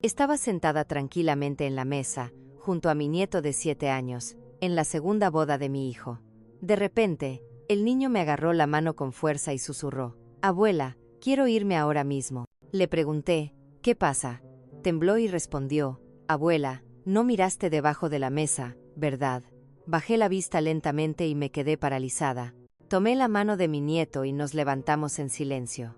Estaba sentada tranquilamente en la mesa, junto a mi nieto de 7 años, en la segunda boda de mi hijo. De repente, el niño me agarró la mano con fuerza y susurró: «Abuela, quiero irme ahora mismo». Le pregunté: «¿Qué pasa?». Tembló y respondió: «Abuela, no miraste debajo de la mesa, ¿verdad?». Bajé la vista lentamente y me quedé paralizada. Tomé la mano de mi nieto y nos levantamos en silencio.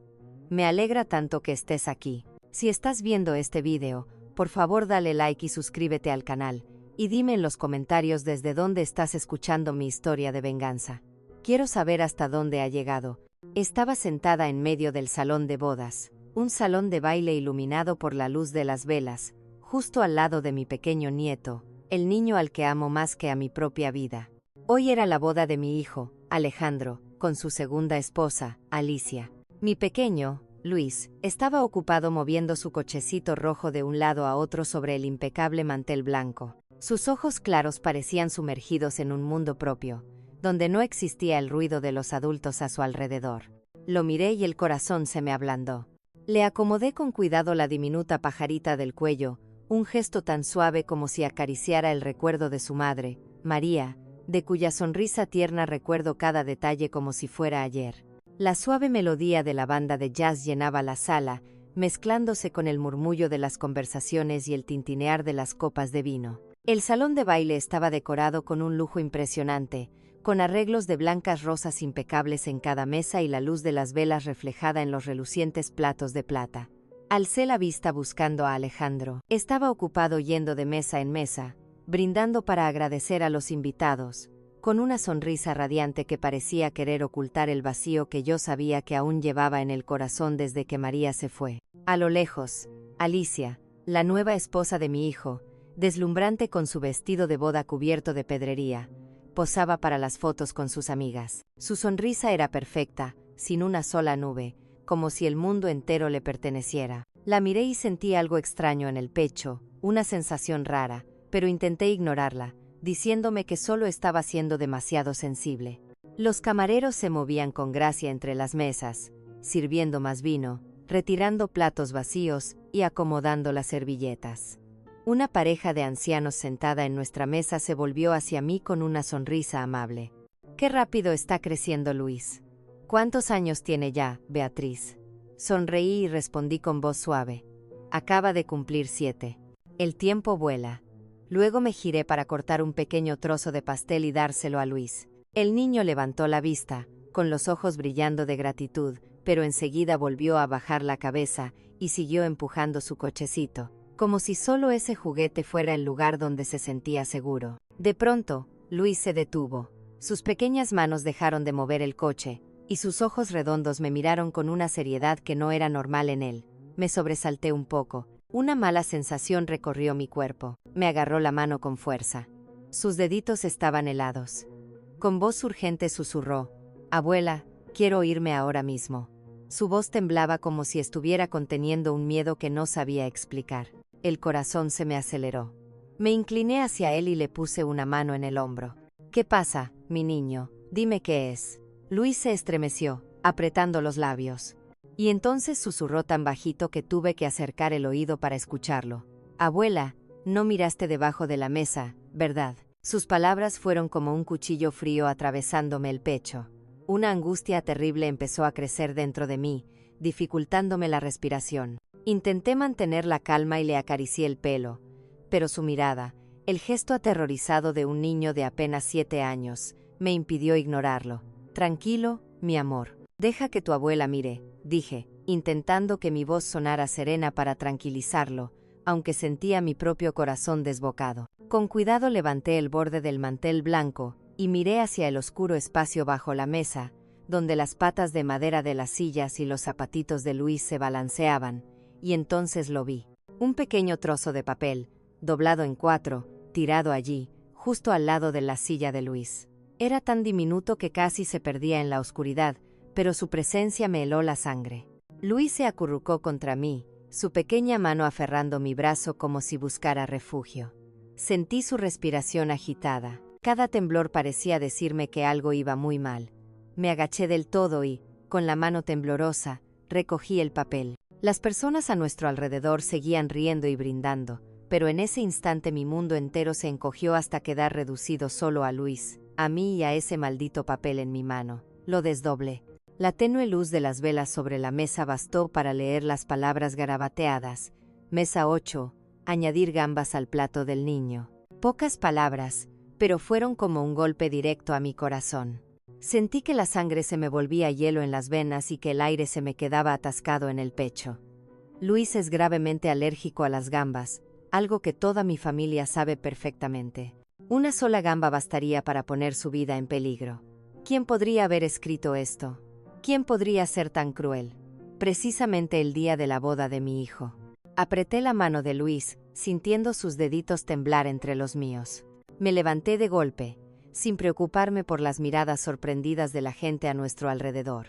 «Me alegra tanto que estés aquí. Si estás viendo este video, por favor dale like y suscríbete al canal, y dime en los comentarios desde dónde estás escuchando mi historia de venganza. Quiero saber hasta dónde ha llegado». Estaba sentada en medio del salón de bodas, un salón de baile iluminado por la luz de las velas, justo al lado de mi pequeño nieto, el niño al que amo más que a mi propia vida. Hoy era la boda de mi hijo, Alejandro, con su segunda esposa, Alicia. Mi pequeño, Luis, estaba ocupado moviendo su cochecito rojo de un lado a otro sobre el impecable mantel blanco. Sus ojos claros parecían sumergidos en un mundo propio, donde no existía el ruido de los adultos a su alrededor. Lo miré y el corazón se me ablandó. Le acomodé con cuidado la diminuta pajarita del cuello, un gesto tan suave como si acariciara el recuerdo de su madre, María, de cuya sonrisa tierna recuerdo cada detalle como si fuera ayer. La suave melodía de la banda de jazz llenaba la sala, mezclándose con el murmullo de las conversaciones y el tintinear de las copas de vino. El salón de baile estaba decorado con un lujo impresionante, con arreglos de blancas rosas impecables en cada mesa y la luz de las velas reflejada en los relucientes platos de plata. Alcé la vista buscando a Alejandro. Estaba ocupado yendo de mesa en mesa, brindando para agradecer a los invitados, con una sonrisa radiante que parecía querer ocultar el vacío que yo sabía que aún llevaba en el corazón desde que María se fue. A lo lejos, Alicia, la nueva esposa de mi hijo, deslumbrante con su vestido de boda cubierto de pedrería, posaba para las fotos con sus amigas. Su sonrisa era perfecta, sin una sola nube, como si el mundo entero le perteneciera. La miré y sentí algo extraño en el pecho, una sensación rara, pero intenté ignorarla, diciéndome que solo estaba siendo demasiado sensible. Los camareros se movían con gracia entre las mesas, sirviendo más vino, retirando platos vacíos y acomodando las servilletas. Una pareja de ancianos sentada en nuestra mesa se volvió hacia mí con una sonrisa amable. «Qué rápido está creciendo Luis. ¿Cuántos años tiene ya, Beatriz?». Sonreí y respondí con voz suave: «Acaba de cumplir 7. El tiempo vuela». Luego me giré para cortar un pequeño trozo de pastel y dárselo a Luis. El niño levantó la vista, con los ojos brillando de gratitud, pero enseguida volvió a bajar la cabeza y siguió empujando su cochecito, como si solo ese juguete fuera el lugar donde se sentía seguro. De pronto, Luis se detuvo. Sus pequeñas manos dejaron de mover el coche, y sus ojos redondos me miraron con una seriedad que no era normal en él. Me sobresalté un poco. Una mala sensación recorrió mi cuerpo. Me agarró la mano con fuerza. Sus deditos estaban helados. Con voz urgente susurró: «Abuela, quiero irme ahora mismo». Su voz temblaba como si estuviera conteniendo un miedo que no sabía explicar. El corazón se me aceleró. Me incliné hacia él y le puse una mano en el hombro. «¿Qué pasa, mi niño? Dime qué es». Luis se estremeció, apretando los labios. Y entonces susurró tan bajito que tuve que acercar el oído para escucharlo: «Abuela, no miraste debajo de la mesa, ¿verdad?». Sus palabras fueron como un cuchillo frío atravesándome el pecho. Una angustia terrible empezó a crecer dentro de mí, dificultándome la respiración. Intenté mantener la calma y le acaricié el pelo, pero su mirada, el gesto aterrorizado de un niño de apenas 7 años, me impidió ignorarlo. «Tranquilo, mi amor. Deja que tu abuela mire», dije, intentando que mi voz sonara serena para tranquilizarlo, aunque sentía mi propio corazón desbocado. Con cuidado levanté el borde del mantel blanco y miré hacia el oscuro espacio bajo la mesa, donde las patas de madera de las sillas y los zapatitos de Luis se balanceaban, y entonces lo vi. Un pequeño trozo de papel, doblado en 4, tirado allí, justo al lado de la silla de Luis. Era tan diminuto que casi se perdía en la oscuridad, pero su presencia me heló la sangre. Luis se acurrucó contra mí, su pequeña mano aferrando mi brazo como si buscara refugio. Sentí su respiración agitada. Cada temblor parecía decirme que algo iba muy mal. Me agaché del todo y, con la mano temblorosa, recogí el papel. Las personas a nuestro alrededor seguían riendo y brindando, pero en ese instante mi mundo entero se encogió hasta quedar reducido solo a Luis, a mí y a ese maldito papel en mi mano. Lo desdoblé. La tenue luz de las velas sobre la mesa bastó para leer las palabras garabateadas. Mesa 8, añadir gambas al plato del niño. Pocas palabras, pero fueron como un golpe directo a mi corazón. Sentí que la sangre se me volvía hielo en las venas y que el aire se me quedaba atascado en el pecho. Luis es gravemente alérgico a las gambas, algo que toda mi familia sabe perfectamente. Una sola gamba bastaría para poner su vida en peligro. ¿Quién podría haber escrito esto? ¿Quién podría ser tan cruel? Precisamente el día de la boda de mi hijo. Apreté la mano de Luis, sintiendo sus deditos temblar entre los míos. Me levanté de golpe, sin preocuparme por las miradas sorprendidas de la gente a nuestro alrededor.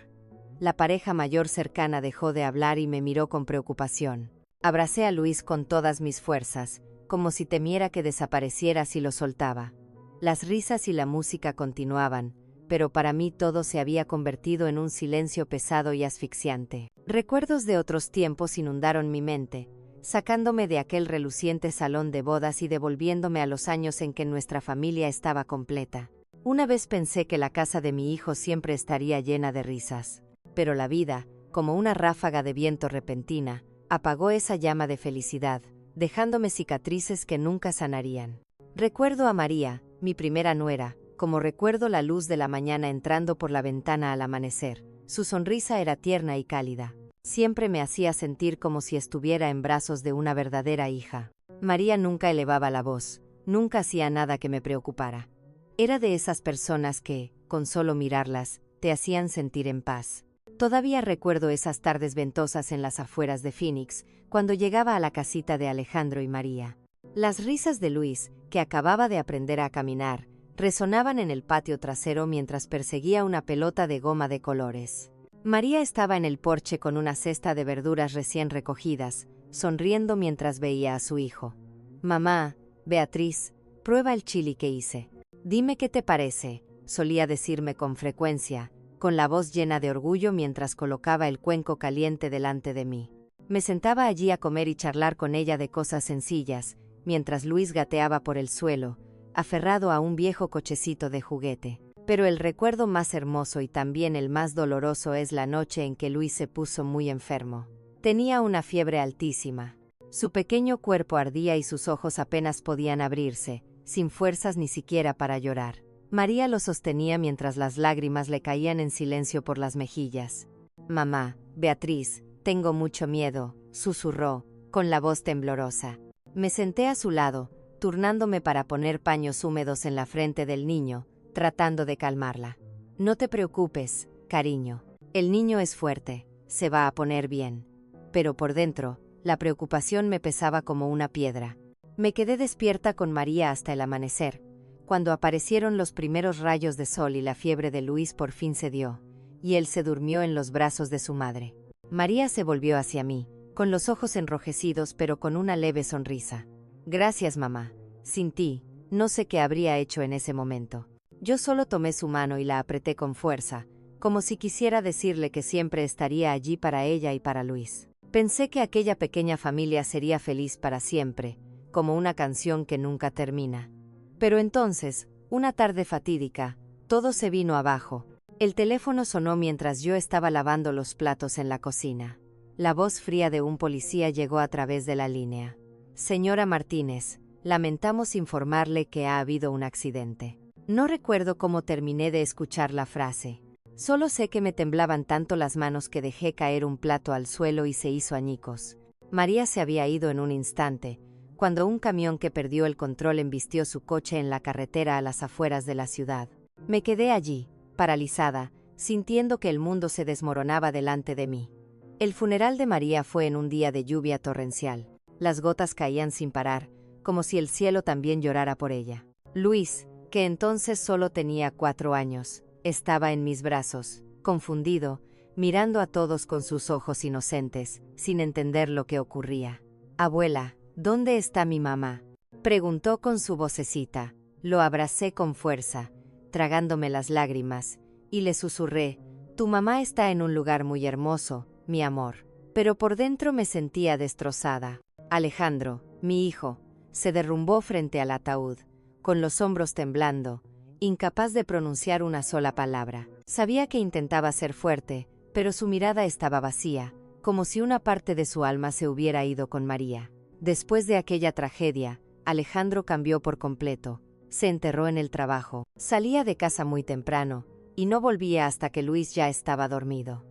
La pareja mayor cercana dejó de hablar y me miró con preocupación. Abracé a Luis con todas mis fuerzas, como si temiera que desapareciera si lo soltaba. Las risas y la música continuaban, pero para mí todo se había convertido en un silencio pesado y asfixiante. Recuerdos de otros tiempos inundaron mi mente, sacándome de aquel reluciente salón de bodas y devolviéndome a los años en que nuestra familia estaba completa. Una vez pensé que la casa de mi hijo siempre estaría llena de risas, pero la vida, como una ráfaga de viento repentina, apagó esa llama de felicidad, dejándome cicatrices que nunca sanarían. Recuerdo a María, mi primera nuera, como recuerdo la luz de la mañana entrando por la ventana al amanecer. Su sonrisa era tierna y cálida. Siempre me hacía sentir como si estuviera en brazos de una verdadera hija. María nunca elevaba la voz, nunca hacía nada que me preocupara. Era de esas personas que, con solo mirarlas, te hacían sentir en paz. Todavía recuerdo esas tardes ventosas en las afueras de Phoenix, cuando llegaba a la casita de Alejandro y María. Las risas de Luis, que acababa de aprender a caminar, resonaban en el patio trasero mientras perseguía una pelota de goma de colores. María estaba en el porche con una cesta de verduras recién recogidas, sonriendo mientras veía a su hijo. «Mamá, Beatriz, prueba el chili que hice. Dime qué te parece», solía decirme con frecuencia, con la voz llena de orgullo mientras colocaba el cuenco caliente delante de mí. Me sentaba allí a comer y charlar con ella de cosas sencillas, mientras Luis gateaba por el suelo, aferrado a un viejo cochecito de juguete. Pero el recuerdo más hermoso y también el más doloroso es la noche en que Luis se puso muy enfermo. Tenía una fiebre altísima. Su pequeño cuerpo ardía y sus ojos apenas podían abrirse, sin fuerzas ni siquiera para llorar. María lo sostenía mientras las lágrimas le caían en silencio por las mejillas. «Mamá, Beatriz, tengo mucho miedo», susurró, con la voz temblorosa. Me senté a su lado, turnándome para poner paños húmedos en la frente del niño, tratando de calmarla. «No te preocupes, cariño. El niño es fuerte, se va a poner bien». Pero por dentro, la preocupación me pesaba como una piedra. Me quedé despierta con María hasta el amanecer, cuando aparecieron los primeros rayos de sol y la fiebre de Luis por fin cedió, y él se durmió en los brazos de su madre. María se volvió hacia mí, con los ojos enrojecidos pero con una leve sonrisa. «Gracias, mamá. Sin ti, no sé qué habría hecho en ese momento». Yo solo tomé su mano y la apreté con fuerza, como si quisiera decirle que siempre estaría allí para ella y para Luis. Pensé que aquella pequeña familia sería feliz para siempre, como una canción que nunca termina. Pero entonces, una tarde fatídica, todo se vino abajo. El teléfono sonó mientras yo estaba lavando los platos en la cocina. La voz fría de un policía llegó a través de la línea. «Señora Martínez, lamentamos informarle que ha habido un accidente». No recuerdo cómo terminé de escuchar la frase. Solo sé que me temblaban tanto las manos que dejé caer un plato al suelo y se hizo añicos. María se había ido en un instante, cuando un camión que perdió el control embistió su coche en la carretera a las afueras de la ciudad. Me quedé allí, paralizada, sintiendo que el mundo se desmoronaba delante de mí. El funeral de María fue en un día de lluvia torrencial. Las gotas caían sin parar, como si el cielo también llorara por ella. Luis, que entonces solo tenía 4 años, estaba en mis brazos, confundido, mirando a todos con sus ojos inocentes, sin entender lo que ocurría. «Abuela, ¿dónde está mi mamá?», preguntó con su vocecita. Lo abracé con fuerza, tragándome las lágrimas, y le susurré: «Tu mamá está en un lugar muy hermoso, mi amor. pero por dentro me sentía destrozada. Alejandro, mi hijo, se derrumbó frente al ataúd, con los hombros temblando, incapaz de pronunciar una sola palabra. Sabía que intentaba ser fuerte, pero su mirada estaba vacía, como si una parte de su alma se hubiera ido con María. Después de aquella tragedia, Alejandro cambió por completo. Se enterró en el trabajo, salía de casa muy temprano, y no volvía hasta que Luis ya estaba dormido.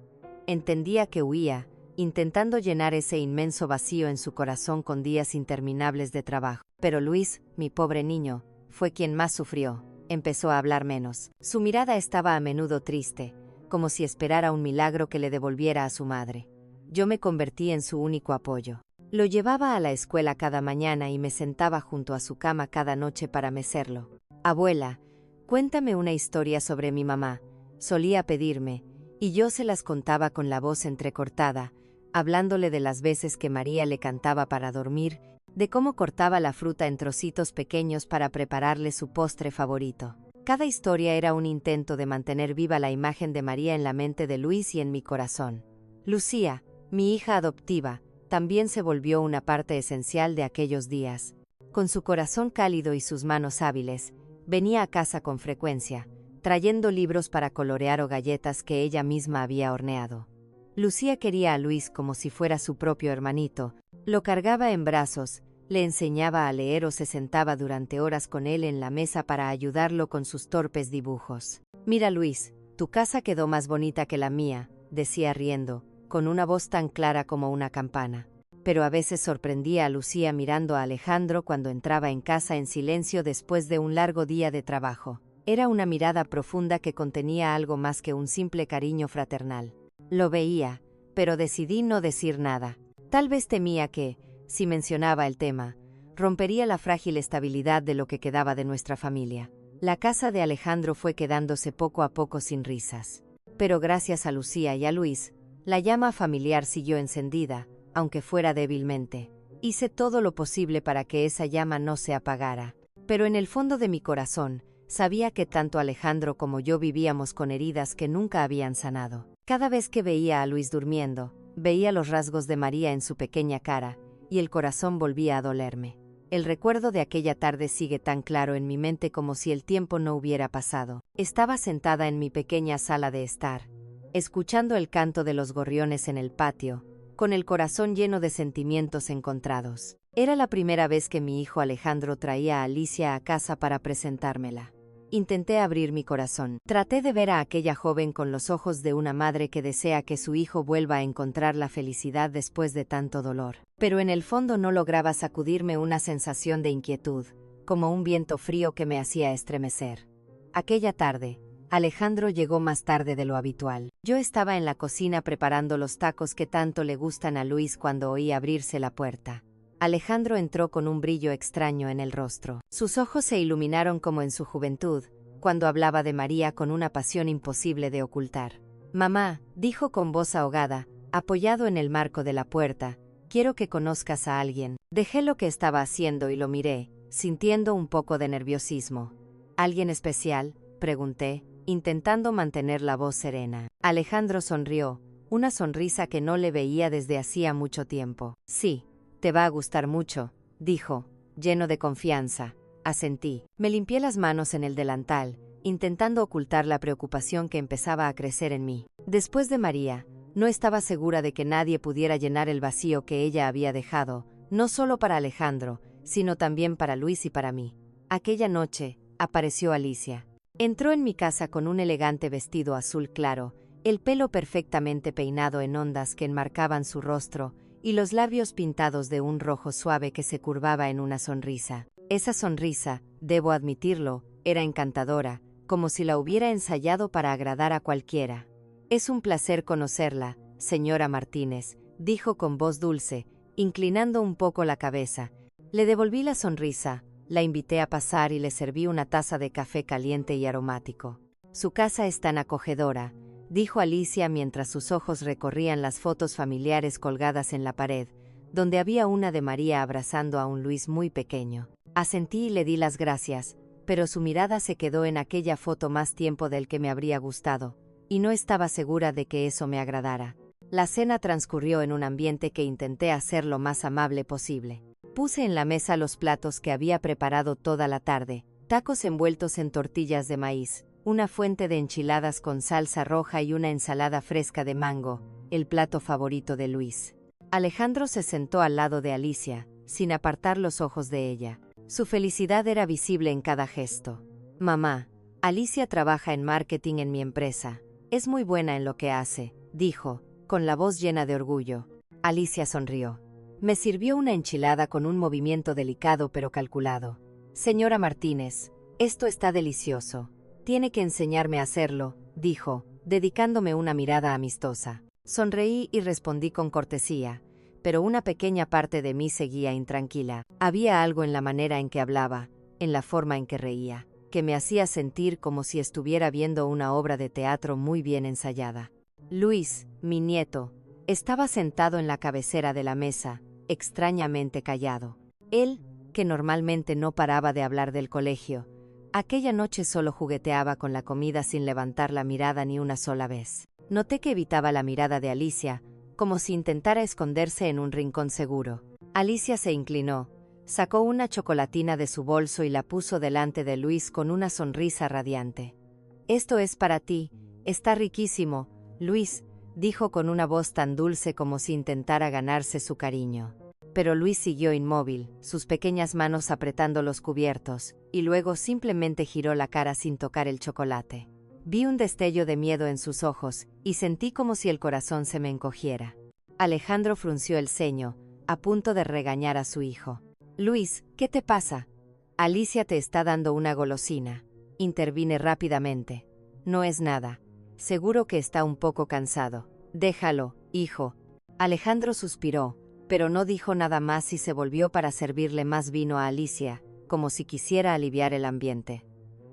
Entendía que huía, intentando llenar ese inmenso vacío en su corazón con días interminables de trabajo. Pero Luis, mi pobre niño, fue quien más sufrió. Empezó a hablar menos. Su mirada estaba a menudo triste, como si esperara un milagro que le devolviera a su madre. Yo me convertí en su único apoyo. Lo llevaba a la escuela cada mañana y me sentaba junto a su cama cada noche para mecerlo. Abuela, cuéntame una historia sobre mi mamá, solía pedirme, y yo se las contaba con la voz entrecortada, hablándole de las veces que María le cantaba para dormir, de cómo cortaba la fruta en trocitos pequeños para prepararle su postre favorito. Cada historia era un intento de mantener viva la imagen de María en la mente de Luis y en mi corazón. Lucía, mi hija adoptiva, también se volvió una parte esencial de aquellos días. Con su corazón cálido y sus manos hábiles, venía a casa con frecuencia, trayendo libros para colorear o galletas que ella misma había horneado. Lucía quería a Luis como si fuera su propio hermanito, lo cargaba en brazos, le enseñaba a leer o se sentaba durante horas con él en la mesa para ayudarlo con sus torpes dibujos. Mira Luis, tu casa quedó más bonita que la mía, decía riendo, con una voz tan clara como una campana. Pero a veces sorprendía a Lucía mirando a Alejandro cuando entraba en casa en silencio después de un largo día de trabajo. Era una mirada profunda que contenía algo más que un simple cariño fraternal. Lo veía, pero decidí no decir nada. Tal vez temía que, si mencionaba el tema, rompería la frágil estabilidad de lo que quedaba de nuestra familia. La casa de Alejandro fue quedándose poco a poco sin risas. Pero gracias a Lucía y a Luis, la llama familiar siguió encendida, aunque fuera débilmente. Hice todo lo posible para que esa llama no se apagara. Pero en el fondo de mi corazón, sabía que tanto Alejandro como yo vivíamos con heridas que nunca habían sanado. Cada vez que veía a Luis durmiendo, veía los rasgos de María en su pequeña cara, y el corazón volvía a dolerme. El recuerdo de aquella tarde sigue tan claro en mi mente como si el tiempo no hubiera pasado. Estaba sentada en mi pequeña sala de estar, escuchando el canto de los gorriones en el patio, con el corazón lleno de sentimientos encontrados. Era la primera vez que mi hijo Alejandro traía a Alicia a casa para presentármela. Intenté abrir mi corazón. Traté de ver a aquella joven con los ojos de una madre que desea que su hijo vuelva a encontrar la felicidad después de tanto dolor. Pero en el fondo no lograba sacudirme una sensación de inquietud, como un viento frío que me hacía estremecer. Aquella tarde, Alejandro llegó más tarde de lo habitual. Yo estaba en la cocina preparando los tacos que tanto le gustan a Luis cuando oí abrirse la puerta. Alejandro entró con un brillo extraño en el rostro. Sus ojos se iluminaron como en su juventud, cuando hablaba de María con una pasión imposible de ocultar. «Mamá», dijo con voz ahogada, apoyado en el marco de la puerta, «quiero que conozcas a alguien». Dejé lo que estaba haciendo y lo miré, sintiendo un poco de nerviosismo. «¿Alguien especial?», pregunté, intentando mantener la voz serena. Alejandro sonrió, una sonrisa que no le veía desde hacía mucho tiempo. «Sí, te va a gustar mucho», dijo, lleno de confianza. Asentí. Me limpié las manos en el delantal, intentando ocultar la preocupación que empezaba a crecer en mí. Después de María, no estaba segura de que nadie pudiera llenar el vacío que ella había dejado, no solo para Alejandro, sino también para Luis y para mí. Aquella noche, apareció Alicia. Entró en mi casa con un elegante vestido azul claro, el pelo perfectamente peinado en ondas que enmarcaban su rostro, y los labios pintados de un rojo suave que se curvaba en una sonrisa. Esa sonrisa, debo admitirlo, era encantadora, como si la hubiera ensayado para agradar a cualquiera. «Es un placer conocerla, señora Martínez», dijo con voz dulce, inclinando un poco la cabeza. Le devolví la sonrisa, la invité a pasar y le serví una taza de café caliente y aromático. «Su casa es tan acogedora», dijo Alicia mientras sus ojos recorrían las fotos familiares colgadas en la pared, donde había una de María abrazando a un Luis muy pequeño. Asentí y le di las gracias, pero su mirada se quedó en aquella foto más tiempo del que me habría gustado, y no estaba segura de que eso me agradara. La cena transcurrió en un ambiente que intenté hacer lo más amable posible. Puse en la mesa los platos que había preparado toda la tarde, tacos envueltos en tortillas de maíz, una fuente de enchiladas con salsa roja y una ensalada fresca de mango, el plato favorito de Luis. Alejandro se sentó al lado de Alicia, sin apartar los ojos de ella. Su felicidad era visible en cada gesto. Mamá, Alicia trabaja en marketing en mi empresa. Es muy buena en lo que hace, dijo, con la voz llena de orgullo. Alicia sonrió. Me sirvió una enchilada con un movimiento delicado pero calculado. Señora Martínez, esto está delicioso. Tiene que enseñarme a hacerlo, dijo, dedicándome una mirada amistosa. Sonreí y respondí con cortesía, pero una pequeña parte de mí seguía intranquila. Había algo en la manera en que hablaba, en la forma en que reía, que me hacía sentir como si estuviera viendo una obra de teatro muy bien ensayada. Luis, mi nieto, estaba sentado en la cabecera de la mesa, extrañamente callado. Él, que normalmente no paraba de hablar del colegio, aquella noche solo jugueteaba con la comida sin levantar la mirada ni una sola vez. Noté que evitaba la mirada de Alicia, como si intentara esconderse en un rincón seguro. Alicia se inclinó, sacó una chocolatina de su bolso y la puso delante de Luis con una sonrisa radiante. Esto es para ti, está riquísimo, Luis, dijo con una voz tan dulce como si intentara ganarse su cariño. Pero Luis siguió inmóvil, sus pequeñas manos apretando los cubiertos, y luego simplemente giró la cara sin tocar el chocolate. Vi un destello de miedo en sus ojos, y sentí como si el corazón se me encogiera. Alejandro frunció el ceño, a punto de regañar a su hijo. Luis, ¿qué te pasa? Alicia te está dando una golosina. Intervine rápidamente. No es nada. Seguro que está un poco cansado. Déjalo, hijo. Alejandro suspiró, pero no dijo nada más y se volvió para servirle más vino a Alicia, como si quisiera aliviar el ambiente.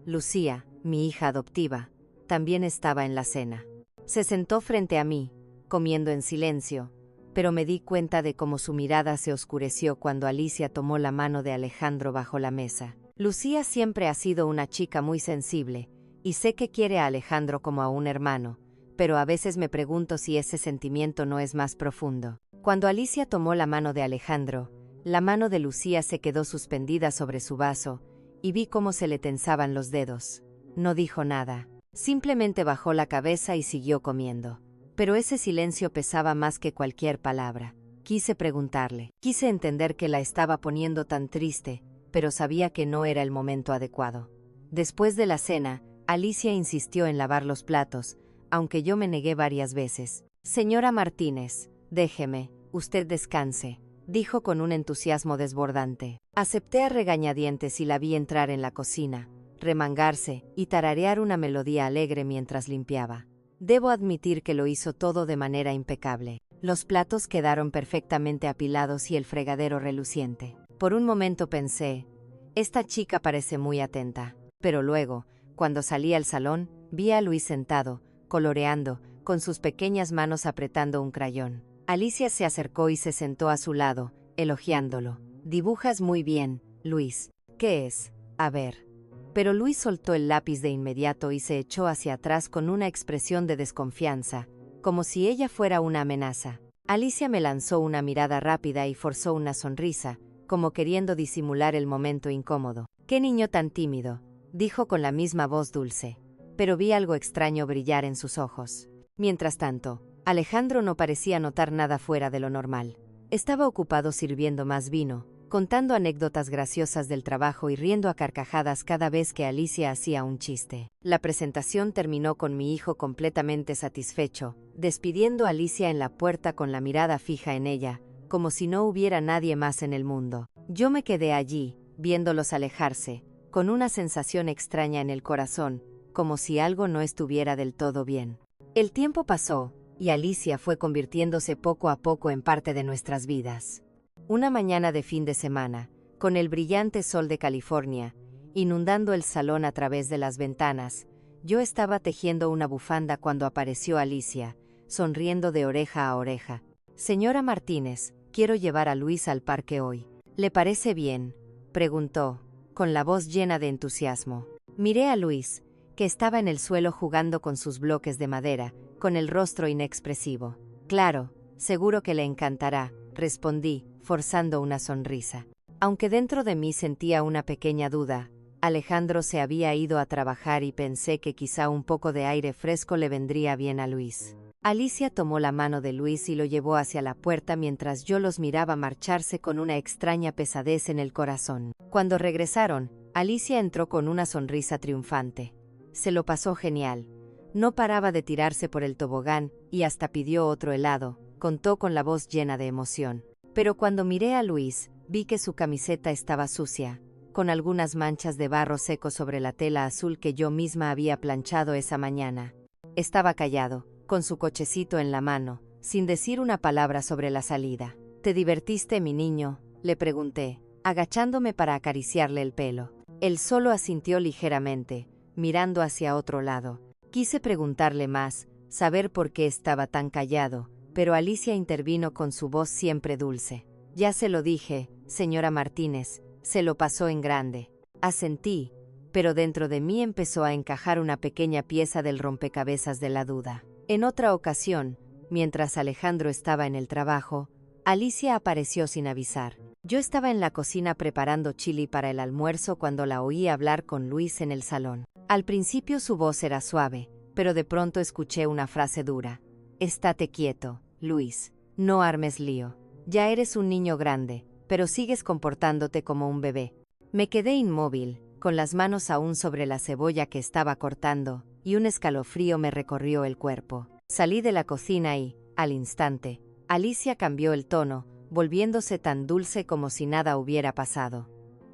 Lucía, mi hija adoptiva, también estaba en la cena. Se sentó frente a mí, comiendo en silencio, pero me di cuenta de cómo su mirada se oscureció cuando Alicia tomó la mano de Alejandro bajo la mesa. Lucía siempre ha sido una chica muy sensible, y sé que quiere a Alejandro como a un hermano, pero a veces me pregunto si ese sentimiento no es más profundo. Cuando Alicia tomó la mano de Alejandro, la mano de Lucía se quedó suspendida sobre su vaso, y vi cómo se le tensaban los dedos. No dijo nada, simplemente bajó la cabeza y siguió comiendo. Pero ese silencio pesaba más que cualquier palabra. Quise preguntarle, quise entender que la estaba poniendo tan triste, pero sabía que no era el momento adecuado. Después de la cena, Alicia insistió en lavar los platos, aunque yo me negué varias veces. Señora Martínez, déjeme, usted descanse, dijo con un entusiasmo desbordante. Acepté a regañadientes y la vi entrar en la cocina, remangarse y tararear una melodía alegre mientras limpiaba. Debo admitir que lo hizo todo de manera impecable. Los platos quedaron perfectamente apilados y el fregadero reluciente. Por un momento pensé, esta chica parece muy atenta, pero luego, cuando salí al salón, vi a Luis sentado, coloreando, con sus pequeñas manos apretando un crayón. Alicia se acercó y se sentó a su lado, elogiándolo. Dibujas muy bien, Luis. ¿Qué es? A ver. Pero Luis soltó el lápiz de inmediato y se echó hacia atrás con una expresión de desconfianza, como si ella fuera una amenaza. Alicia me lanzó una mirada rápida y forzó una sonrisa, como queriendo disimular el momento incómodo. «¡Qué niño tan tímido!», dijo con la misma voz dulce, pero vi algo extraño brillar en sus ojos. Mientras tanto, Alejandro no parecía notar nada fuera de lo normal. Estaba ocupado sirviendo más vino, contando anécdotas graciosas del trabajo y riendo a carcajadas cada vez que Alicia hacía un chiste. La presentación terminó con mi hijo completamente satisfecho, despidiendo a Alicia en la puerta con la mirada fija en ella, como si no hubiera nadie más en el mundo. Yo me quedé allí, viéndolos alejarse, con una sensación extraña en el corazón, como si algo no estuviera del todo bien. El tiempo pasó, y Alicia fue convirtiéndose poco a poco en parte de nuestras vidas. Una mañana de fin de semana, con el brillante sol de California, inundando el salón a través de las ventanas, yo estaba tejiendo una bufanda cuando apareció Alicia, sonriendo de oreja a oreja. «Señora Martínez, quiero llevar a Luis al parque hoy. ¿Le parece bien?», preguntó, con la voz llena de entusiasmo. Miré a Luis, que estaba en el suelo jugando con sus bloques de madera, con el rostro inexpresivo. Claro, seguro que le encantará, respondí, forzando una sonrisa. Aunque dentro de mí sentía una pequeña duda, Alejandro se había ido a trabajar y pensé que quizá un poco de aire fresco le vendría bien a Luis. Alicia tomó la mano de Luis y lo llevó hacia la puerta mientras yo los miraba marcharse con una extraña pesadez en el corazón. Cuando regresaron, Alicia entró con una sonrisa triunfante. Se lo pasó genial. No paraba de tirarse por el tobogán y hasta pidió otro helado, contó con la voz llena de emoción. Pero cuando miré a Luis, vi que su camiseta estaba sucia, con algunas manchas de barro seco sobre la tela azul que yo misma había planchado esa mañana. Estaba callado, con su cochecito en la mano, sin decir una palabra sobre la salida. ¿Te divertiste, mi niño?, le pregunté, agachándome para acariciarle el pelo. Él solo asintió ligeramente, mirando hacia otro lado. Quise preguntarle más, saber por qué estaba tan callado, pero Alicia intervino con su voz siempre dulce. Ya se lo dije, señora Martínez, se lo pasó en grande. Asentí, pero dentro de mí empezó a encajar una pequeña pieza del rompecabezas de la duda. En otra ocasión, mientras Alejandro estaba en el trabajo, Alicia apareció sin avisar. Yo estaba en la cocina preparando chili para el almuerzo cuando la oí hablar con Luis en el salón. Al principio su voz era suave, pero de pronto escuché una frase dura. Estate quieto, Luis, no armes lío. Ya eres un niño grande, pero sigues comportándote como un bebé. Me quedé inmóvil, con las manos aún sobre la cebolla que estaba cortando, y un escalofrío me recorrió el cuerpo. Salí de la cocina y, al instante, Alicia cambió el tono, volviéndose tan dulce como si nada hubiera pasado.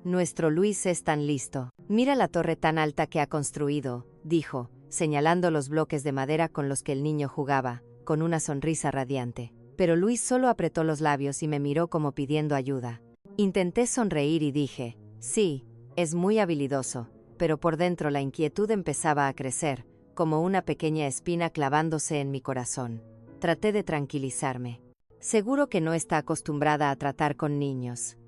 Nuestro Luis es tan listo. Mira la torre tan alta que ha construido, dijo, señalando los bloques de madera con los que el niño jugaba, con una sonrisa radiante. Pero Luis solo apretó los labios y me miró como pidiendo ayuda. Intenté sonreír y dije, sí, es muy habilidoso, pero por dentro la inquietud empezaba a crecer, como una pequeña espina clavándose en mi corazón. Traté de tranquilizarme. Seguro que no está acostumbrada a tratar con niños.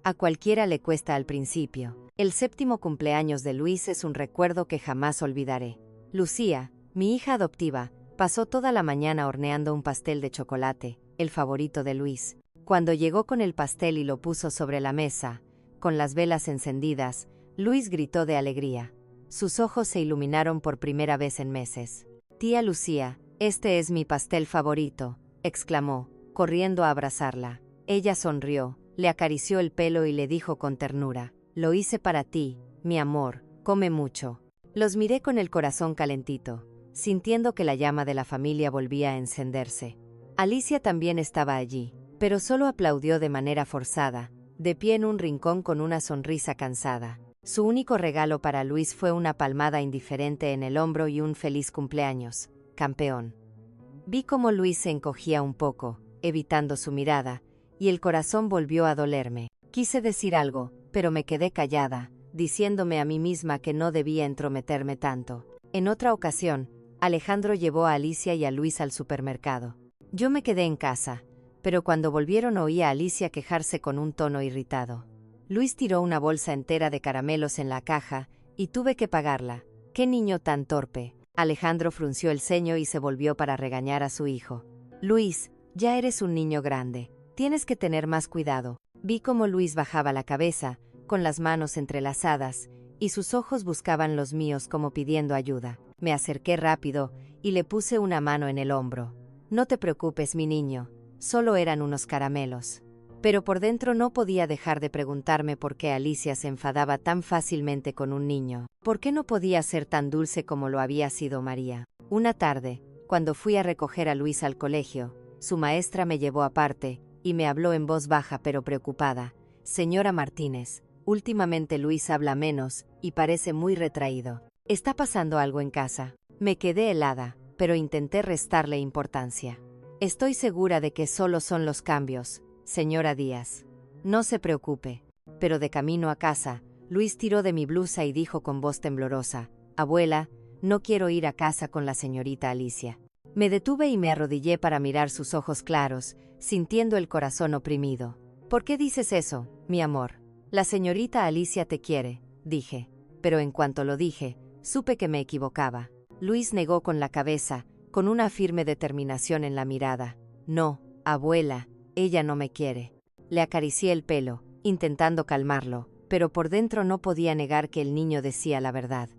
A cualquiera le cuesta al principio. El 7º cumpleaños de Luis es un recuerdo que jamás olvidaré. Lucía, mi hija adoptiva, pasó toda la mañana horneando un pastel de chocolate, el favorito de Luis. Cuando llegó con el pastel y lo puso sobre la mesa, con las velas encendidas, Luis gritó de alegría. Sus ojos se iluminaron por primera vez en meses. Tía Lucía, este es mi pastel favorito, exclamó, corriendo a abrazarla. Ella sonrió, le acarició el pelo y le dijo con ternura, lo hice para ti, mi amor, come mucho. Los miré con el corazón calentito, sintiendo que la llama de la familia volvía a encenderse. Alicia también estaba allí, pero solo aplaudió de manera forzada, de pie en un rincón con una sonrisa cansada. Su único regalo para Luis fue una palmada indiferente en el hombro y un feliz cumpleaños, campeón. Vi cómo Luis se encogía un poco, evitando su mirada, y el corazón volvió a dolerme. Quise decir algo, pero me quedé callada, diciéndome a mí misma que no debía entrometerme tanto. En otra ocasión, Alejandro llevó a Alicia y a Luis al supermercado. Yo me quedé en casa, pero cuando volvieron oí a Alicia quejarse con un tono irritado. Luis tiró una bolsa entera de caramelos en la caja, y tuve que pagarla. ¡Qué niño tan torpe! Alejandro frunció el ceño y se volvió para regañar a su hijo. Luis, ya eres un niño grande. Tienes que tener más cuidado. Vi cómo Luis bajaba la cabeza, con las manos entrelazadas, y sus ojos buscaban los míos como pidiendo ayuda. Me acerqué rápido, y le puse una mano en el hombro. No te preocupes, mi niño, solo eran unos caramelos. Pero por dentro no podía dejar de preguntarme por qué Alicia se enfadaba tan fácilmente con un niño. ¿Por qué no podía ser tan dulce como lo había sido María? Una tarde, cuando fui a recoger a Luis al colegio, su maestra me llevó aparte, y me habló en voz baja pero preocupada. Señora Martínez, últimamente Luis habla menos, y parece muy retraído. ¿Está pasando algo en casa? Me quedé helada, pero intenté restarle importancia. Estoy segura de que solo son los cambios, señora Díaz. No se preocupe. Pero de camino a casa, Luis tiró de mi blusa y dijo con voz temblorosa, abuela, no quiero ir a casa con la señorita Alicia. Me detuve y me arrodillé para mirar sus ojos claros, sintiendo el corazón oprimido. ¿Por qué dices eso, mi amor? La señorita Alicia te quiere, dije. Pero en cuanto lo dije, supe que me equivocaba. Luis negó con la cabeza, con una firme determinación en la mirada. No, abuela, ella no me quiere. Le acaricié el pelo, intentando calmarlo, pero por dentro no podía negar que el niño decía la verdad.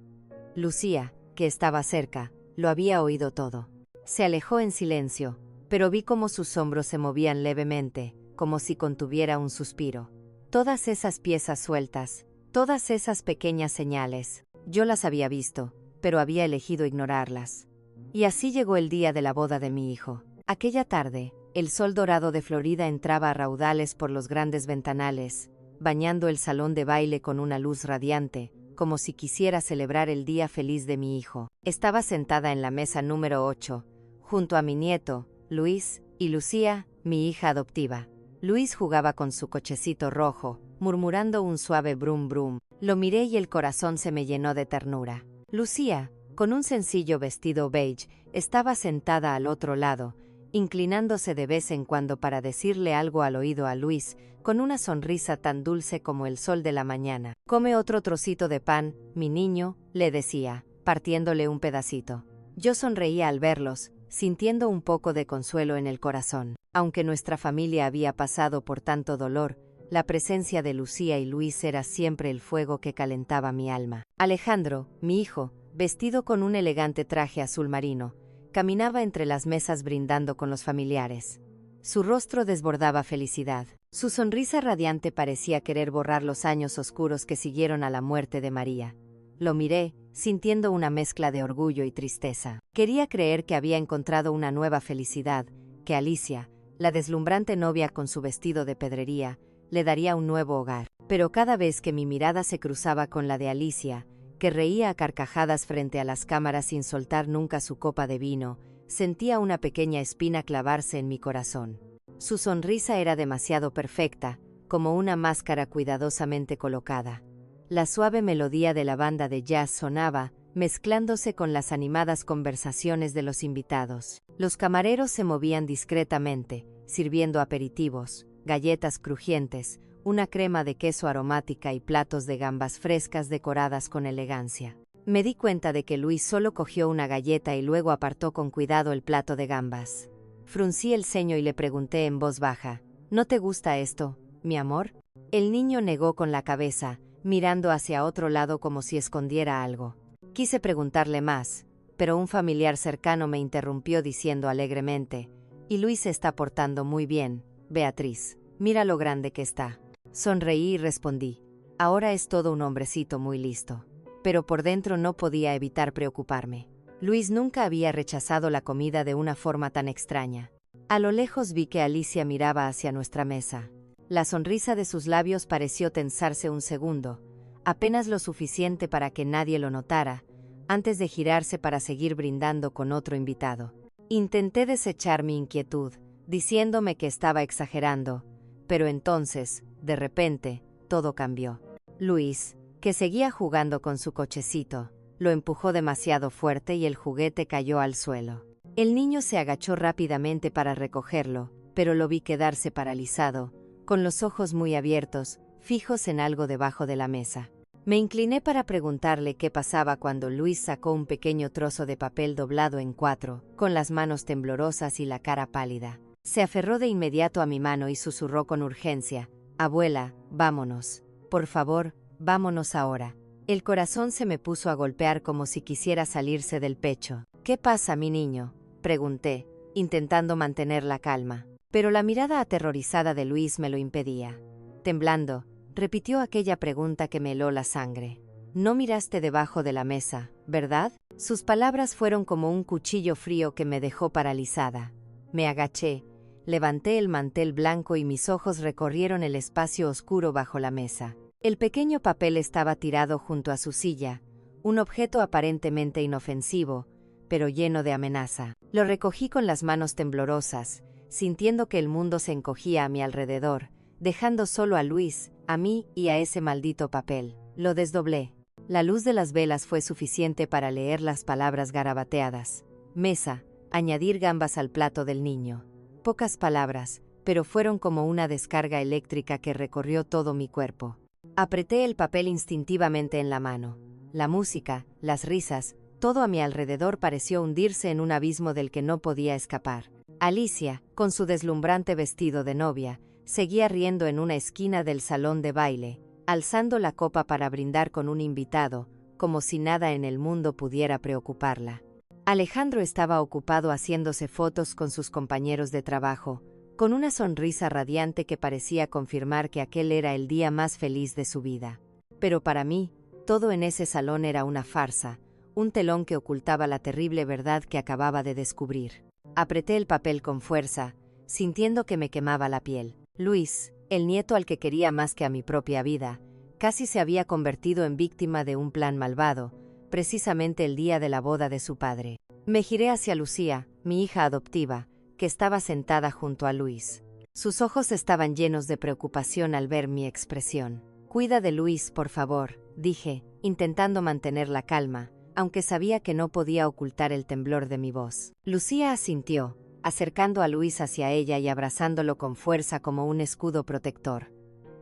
Lucía, que estaba cerca, lo había oído todo. Se alejó en silencio, pero vi cómo sus hombros se movían levemente, como si contuviera un suspiro. Todas esas piezas sueltas, todas esas pequeñas señales, yo las había visto, pero había elegido ignorarlas. Y así llegó el día de la boda de mi hijo. Aquella tarde, el sol dorado de Florida entraba a raudales por los grandes ventanales, bañando el salón de baile con una luz radiante, como si quisiera celebrar el día feliz de mi hijo. Estaba sentada en la mesa número 8, junto a mi nieto, Luis, y Lucía, mi hija adoptiva. Luis jugaba con su cochecito rojo, murmurando un suave brum brum. Lo miré y el corazón se me llenó de ternura. Lucía, con un sencillo vestido beige, estaba sentada al otro lado, inclinándose de vez en cuando para decirle algo al oído a Luis, con una sonrisa tan dulce como el sol de la mañana. «Come otro trocito de pan, mi niño», le decía, partiéndole un pedacito. Yo sonreía al verlos, sintiendo un poco de consuelo en el corazón. Aunque nuestra familia había pasado por tanto dolor, la presencia de Lucía y Luis era siempre el fuego que calentaba mi alma. Alejandro, mi hijo, vestido con un elegante traje azul marino, caminaba entre las mesas brindando con los familiares. Su rostro desbordaba felicidad. Su sonrisa radiante parecía querer borrar los años oscuros que siguieron a la muerte de María. Lo miré, sintiendo una mezcla de orgullo y tristeza. Quería creer que había encontrado una nueva felicidad, que Alicia, la deslumbrante novia con su vestido de pedrería, le daría un nuevo hogar. Pero cada vez que mi mirada se cruzaba con la de Alicia, que reía a carcajadas frente a las cámaras sin soltar nunca su copa de vino, sentía una pequeña espina clavarse en mi corazón. Su sonrisa era demasiado perfecta, como una máscara cuidadosamente colocada. La suave melodía de la banda de jazz sonaba, mezclándose con las animadas conversaciones de los invitados. Los camareros se movían discretamente, sirviendo aperitivos, galletas crujientes, una crema de queso aromática y platos de gambas frescas decoradas con elegancia. Me di cuenta de que Luis solo cogió una galleta y luego apartó con cuidado el plato de gambas. Fruncí el ceño y le pregunté en voz baja, ¿no te gusta esto, mi amor? El niño negó con la cabeza, mirando hacia otro lado como si escondiera algo. Quise preguntarle más, pero un familiar cercano me interrumpió diciendo alegremente, «Y Luis se está portando muy bien, Beatriz, mira lo grande que está». Sonreí y respondí, «Ahora es todo un hombrecito muy listo». Pero por dentro no podía evitar preocuparme. Luis nunca había rechazado la comida de una forma tan extraña. A lo lejos vi que Alicia miraba hacia nuestra mesa. La sonrisa de sus labios pareció tensarse un segundo, apenas lo suficiente para que nadie lo notara, antes de girarse para seguir brindando con otro invitado. Intenté desechar mi inquietud, diciéndome que estaba exagerando, pero entonces, de repente, todo cambió. Luis, que seguía jugando con su cochecito, lo empujó demasiado fuerte y el juguete cayó al suelo. El niño se agachó rápidamente para recogerlo, pero lo vi quedarse paralizado, con los ojos muy abiertos, fijos en algo debajo de la mesa. Me incliné para preguntarle qué pasaba cuando Luis sacó un pequeño trozo de papel doblado en 4, con las manos temblorosas y la cara pálida. Se aferró de inmediato a mi mano y susurró con urgencia, «Abuela, vámonos. Por favor, vámonos ahora». El corazón se me puso a golpear como si quisiera salirse del pecho. «¿Qué pasa, mi niño?», pregunté, intentando mantener la calma. Pero la mirada aterrorizada de Luis me lo impedía. Temblando, repitió aquella pregunta que me heló la sangre. «No miraste debajo de la mesa, ¿verdad?». Sus palabras fueron como un cuchillo frío que me dejó paralizada. Me agaché, levanté el mantel blanco y mis ojos recorrieron el espacio oscuro bajo la mesa. El pequeño papel estaba tirado junto a su silla, un objeto aparentemente inofensivo, pero lleno de amenaza. Lo recogí con las manos temblorosas, sintiendo que el mundo se encogía a mi alrededor, dejando solo a Luis, a mí y a ese maldito papel. Lo desdoblé. La luz de las velas fue suficiente para leer las palabras garabateadas. Mesa, añadir gambas al plato del niño. Pocas palabras, pero fueron como una descarga eléctrica que recorrió todo mi cuerpo. Apreté el papel instintivamente en la mano. La música, las risas, todo a mi alrededor pareció hundirse en un abismo del que no podía escapar. Alicia, con su deslumbrante vestido de novia, seguía riendo en una esquina del salón de baile, alzando la copa para brindar con un invitado, como si nada en el mundo pudiera preocuparla. Alejandro estaba ocupado haciéndose fotos con sus compañeros de trabajo, con una sonrisa radiante que parecía confirmar que aquel era el día más feliz de su vida. Pero para mí, todo en ese salón era una farsa, un telón que ocultaba la terrible verdad que acababa de descubrir. Apreté el papel con fuerza, sintiendo que me quemaba la piel. Luis, el nieto al que quería más que a mi propia vida, casi se había convertido en víctima de un plan malvado, precisamente el día de la boda de su padre. Me giré hacia Lucía, mi hija adoptiva, que estaba sentada junto a Luis. Sus ojos estaban llenos de preocupación al ver mi expresión. «Cuida de Luis, por favor», dije, intentando mantener la calma, aunque sabía que no podía ocultar el temblor de mi voz. Lucía asintió, acercando a Luis hacia ella y abrazándolo con fuerza como un escudo protector.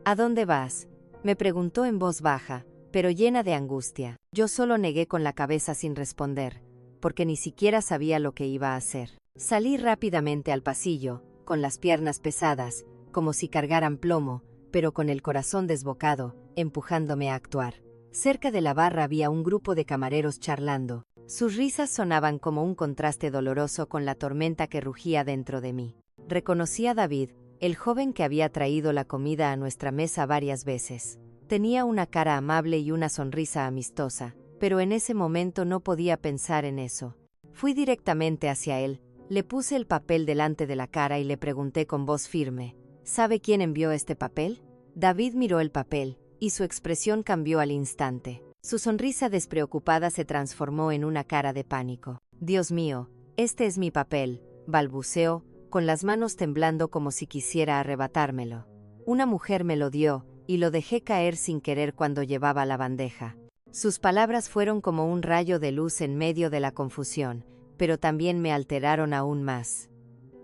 «¿A dónde vas?», me preguntó en voz baja, pero llena de angustia. Yo solo negué con la cabeza sin responder, porque ni siquiera sabía lo que iba a hacer. Salí rápidamente al pasillo, con las piernas pesadas, como si cargaran plomo, pero con el corazón desbocado, empujándome a actuar. Cerca de la barra había un grupo de camareros charlando. Sus risas sonaban como un contraste doloroso con la tormenta que rugía dentro de mí. Reconocí a David, el joven que había traído la comida a nuestra mesa varias veces. Tenía una cara amable y una sonrisa amistosa, pero en ese momento no podía pensar en eso. Fui directamente hacia él, le puse el papel delante de la cara y le pregunté con voz firme, ¿sabe quién envió este papel? David miró el papel, y su expresión cambió al instante. Su sonrisa despreocupada se transformó en una cara de pánico. «Dios mío, este es mi papel», balbuceó, con las manos temblando como si quisiera arrebatármelo. «Una mujer me lo dio, y lo dejé caer sin querer cuando llevaba la bandeja». Sus palabras fueron como un rayo de luz en medio de la confusión, pero también me alteraron aún más.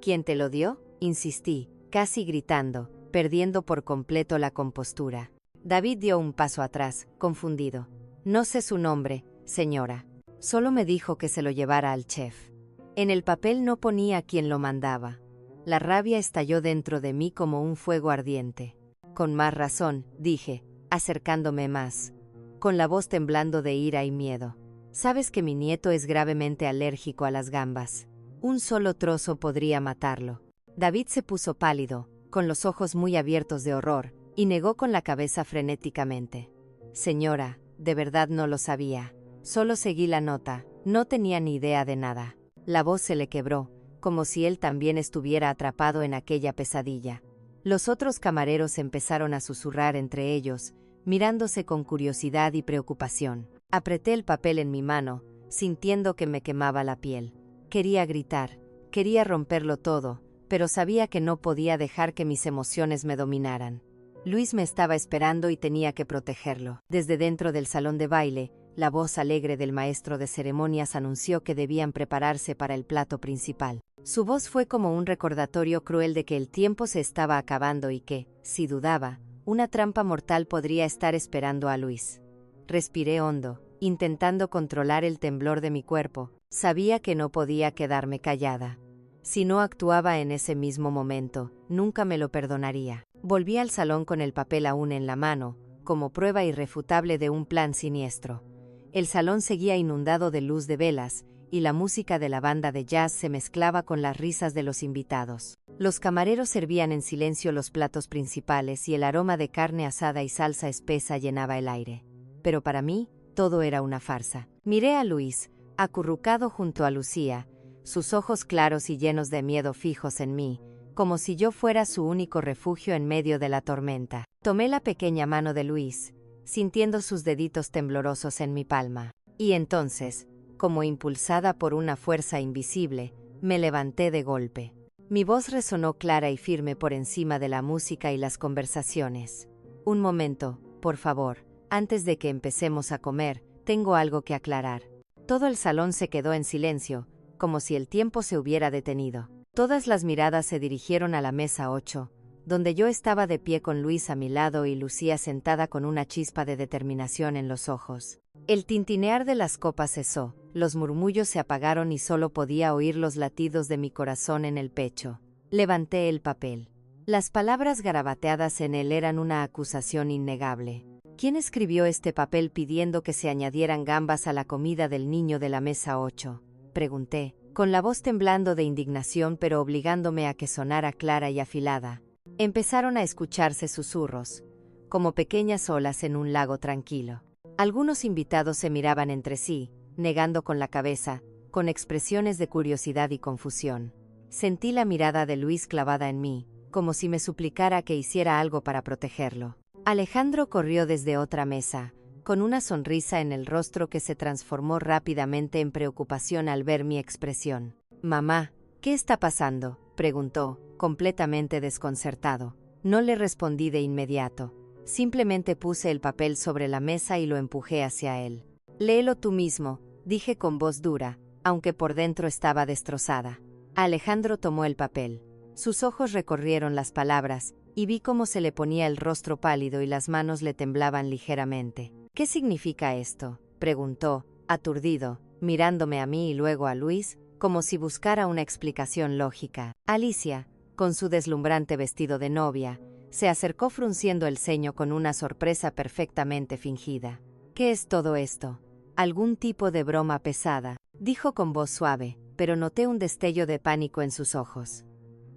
«¿Quién te lo dio?», insistí, casi gritando, perdiendo por completo la compostura. David dio un paso atrás, confundido. «No sé su nombre, señora. Solo me dijo que se lo llevara al chef. En el papel no ponía quién lo mandaba». La rabia estalló dentro de mí como un fuego ardiente. «Con más razón», dije, acercándome más, con la voz temblando de ira y miedo. «Sabes que mi nieto es gravemente alérgico a las gambas. Un solo trozo podría matarlo». David se puso pálido, con los ojos muy abiertos de horror, y negó con la cabeza frenéticamente. «Señora, de verdad no lo sabía. Solo seguí la nota, no tenía ni idea de nada». La voz se le quebró, como si él también estuviera atrapado en aquella pesadilla. Los otros camareros empezaron a susurrar entre ellos, mirándose con curiosidad y preocupación. Apreté el papel en mi mano, sintiendo que me quemaba la piel. Quería gritar, quería romperlo todo, pero sabía que no podía dejar que mis emociones me dominaran. Luis me estaba esperando y tenía que protegerlo. Desde dentro del salón de baile, la voz alegre del maestro de ceremonias anunció que debían prepararse para el plato principal. Su voz fue como un recordatorio cruel de que el tiempo se estaba acabando y que, si dudaba, una trampa mortal podría estar esperando a Luis. Respiré hondo, intentando controlar el temblor de mi cuerpo. Sabía que no podía quedarme callada. Si no actuaba en ese mismo momento, nunca me lo perdonaría. Volví al salón con el papel aún en la mano, como prueba irrefutable de un plan siniestro. El salón seguía inundado de luz de velas, y la música de la banda de jazz se mezclaba con las risas de los invitados. Los camareros servían en silencio los platos principales y el aroma de carne asada y salsa espesa llenaba el aire. Pero para mí, todo era una farsa. Miré a Luis, acurrucado junto a Lucía, sus ojos claros y llenos de miedo fijos en mí, como si yo fuera su único refugio en medio de la tormenta. Tomé la pequeña mano de Luis, sintiendo sus deditos temblorosos en mi palma. Y entonces, como impulsada por una fuerza invisible, me levanté de golpe. Mi voz resonó clara y firme por encima de la música y las conversaciones. «Un momento, por favor, antes de que empecemos a comer, tengo algo que aclarar». Todo el salón se quedó en silencio, como si el tiempo se hubiera detenido. Todas las miradas se dirigieron a la mesa 8, donde yo estaba de pie con Luis a mi lado y Lucía sentada con una chispa de determinación en los ojos. El tintinear de las copas cesó, los murmullos se apagaron y solo podía oír los latidos de mi corazón en el pecho. Levanté el papel. Las palabras garabateadas en él eran una acusación innegable. ¿Quién escribió este papel pidiendo que se añadieran gambas a la comida del niño de la mesa 8? Pregunté, con la voz temblando de indignación pero obligándome a que sonara clara y afilada. Empezaron a escucharse susurros, como pequeñas olas en un lago tranquilo. Algunos invitados se miraban entre sí, negando con la cabeza, con expresiones de curiosidad y confusión. Sentí la mirada de Luis clavada en mí, como si me suplicara que hiciera algo para protegerlo. Alejandro corrió desde otra mesa, con una sonrisa en el rostro que se transformó rápidamente en preocupación al ver mi expresión. «Mamá, ¿qué está pasando?», preguntó, completamente desconcertado. No le respondí de inmediato. Simplemente puse el papel sobre la mesa y lo empujé hacia él. «Léelo tú mismo», dije con voz dura, aunque por dentro estaba destrozada. Alejandro tomó el papel. Sus ojos recorrieron las palabras, y vi cómo se le ponía el rostro pálido y las manos le temblaban ligeramente. «¿Qué significa esto?», preguntó, aturdido, mirándome a mí y luego a Luis, como si buscara una explicación lógica. Alicia, con su deslumbrante vestido de novia, se acercó frunciendo el ceño con una sorpresa perfectamente fingida. «¿Qué es todo esto? ¿Algún tipo de broma pesada?», dijo con voz suave, pero noté un destello de pánico en sus ojos.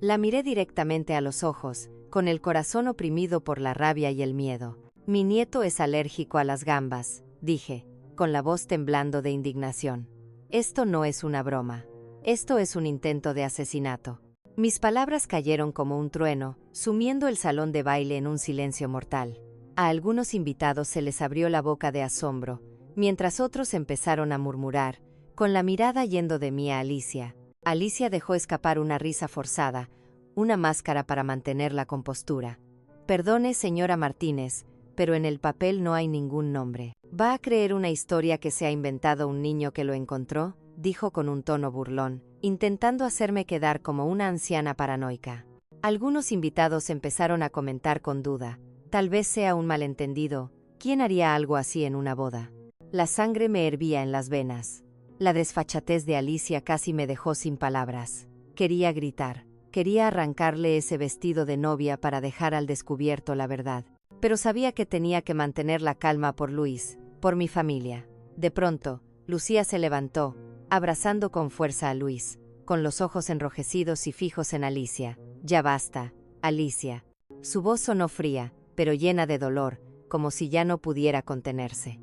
La miré directamente a los ojos, con el corazón oprimido por la rabia y el miedo. «Mi nieto es alérgico a las gambas», dije, con la voz temblando de indignación. «Esto no es una broma. Esto es un intento de asesinato». Mis palabras cayeron como un trueno, sumiendo el salón de baile en un silencio mortal. A algunos invitados se les abrió la boca de asombro, mientras otros empezaron a murmurar, con la mirada yendo de mí a Alicia. Alicia dejó escapar una risa forzada, una máscara para mantener la compostura. «Perdone, señora Martínez, pero en el papel no hay ningún nombre. ¿Va a creer una historia que se ha inventado un niño que lo encontró?», dijo con un tono burlón, intentando hacerme quedar como una anciana paranoica. Algunos invitados empezaron a comentar con duda. «Tal vez sea un malentendido. ¿Quién haría algo así en una boda?». La sangre me hervía en las venas. La desfachatez de Alicia casi me dejó sin palabras. Quería gritar. Quería arrancarle ese vestido de novia para dejar al descubierto la verdad. Pero sabía que tenía que mantener la calma por Luis, por mi familia. De pronto, Lucía se levantó, abrazando con fuerza a Luis, con los ojos enrojecidos y fijos en Alicia. «Ya basta, Alicia». Su voz sonó fría, pero llena de dolor, como si ya no pudiera contenerse.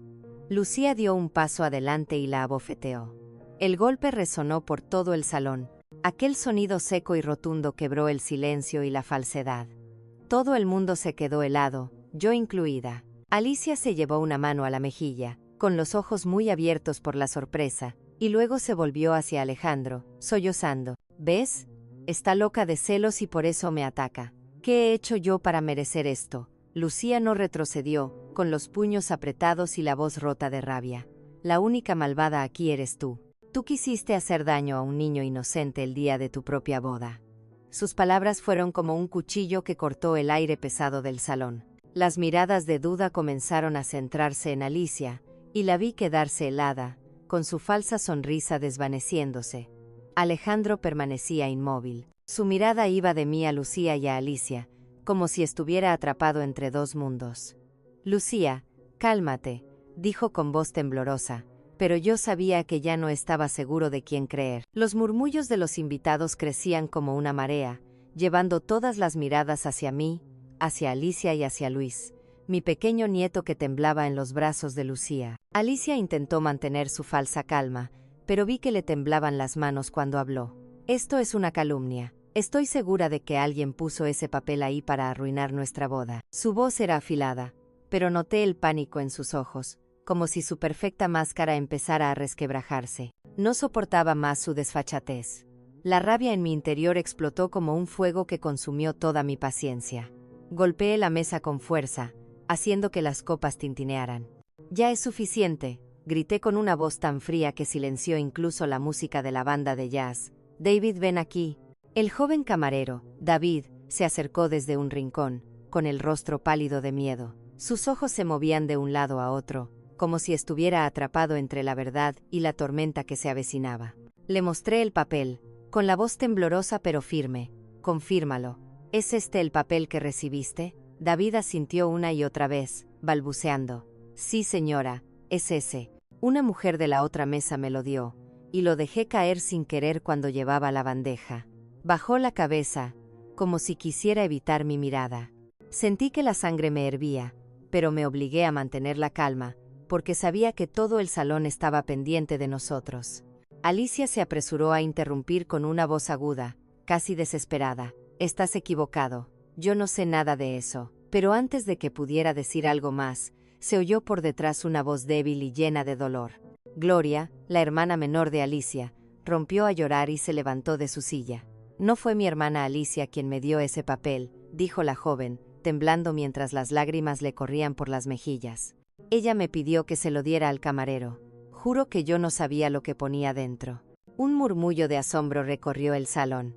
Lucía dio un paso adelante y la abofeteó. El golpe resonó por todo el salón. Aquel sonido seco y rotundo quebró el silencio y la falsedad. Todo el mundo se quedó helado, yo incluida. Alicia se llevó una mano a la mejilla, con los ojos muy abiertos por la sorpresa, y luego se volvió hacia Alejandro, sollozando. «¿Ves? Está loca de celos y por eso me ataca. ¿Qué he hecho yo para merecer esto?». Lucía no retrocedió, con los puños apretados y la voz rota de rabia. «La única malvada aquí eres tú. Tú quisiste hacer daño a un niño inocente el día de tu propia boda». Sus palabras fueron como un cuchillo que cortó el aire pesado del salón. Las miradas de duda comenzaron a centrarse en Alicia, y la vi quedarse helada, con su falsa sonrisa desvaneciéndose. Alejandro permanecía inmóvil. Su mirada iba de mí a Lucía y a Alicia, como si estuviera atrapado entre dos mundos. «Lucía, cálmate», dijo con voz temblorosa, pero yo sabía que ya no estaba seguro de quién creer. Los murmullos de los invitados crecían como una marea, llevando todas las miradas hacia mí, hacia Alicia y hacia Luis, mi pequeño nieto que temblaba en los brazos de Lucía. Alicia intentó mantener su falsa calma, pero vi que le temblaban las manos cuando habló. «Esto es una calumnia. Estoy segura de que alguien puso ese papel ahí para arruinar nuestra boda». Su voz era afilada, pero noté el pánico en sus ojos, como si su perfecta máscara empezara a resquebrajarse. No soportaba más su desfachatez. La rabia en mi interior explotó como un fuego que consumió toda mi paciencia. Golpeé la mesa con fuerza, haciendo que las copas tintinearan. «Ya es suficiente», grité con una voz tan fría que silenció incluso la música de la banda de jazz. «David, ven aquí». El joven camarero, David, se acercó desde un rincón, con el rostro pálido de miedo. Sus ojos se movían de un lado a otro, como si estuviera atrapado entre la verdad y la tormenta que se avecinaba. Le mostré el papel, con la voz temblorosa pero firme. «Confírmalo. ¿Es este el papel que recibiste?» David asintió una y otra vez, balbuceando. «Sí, señora, es ese. Una mujer de la otra mesa me lo dio, y lo dejé caer sin querer cuando llevaba la bandeja». Bajó la cabeza, como si quisiera evitar mi mirada. Sentí que la sangre me hervía, pero me obligué a mantener la calma, porque sabía que todo el salón estaba pendiente de nosotros. Alicia se apresuró a interrumpir con una voz aguda, casi desesperada. «Estás equivocado. Yo no sé nada de eso». Pero antes de que pudiera decir algo más, se oyó por detrás una voz débil y llena de dolor. Gloria, la hermana menor de Alicia, rompió a llorar y se levantó de su silla. «No fue mi hermana Alicia quien me dio ese papel», dijo la joven, temblando mientras las lágrimas le corrían por las mejillas. «Ella me pidió que se lo diera al camarero. Juro que yo no sabía lo que ponía dentro». Un murmullo de asombro recorrió el salón.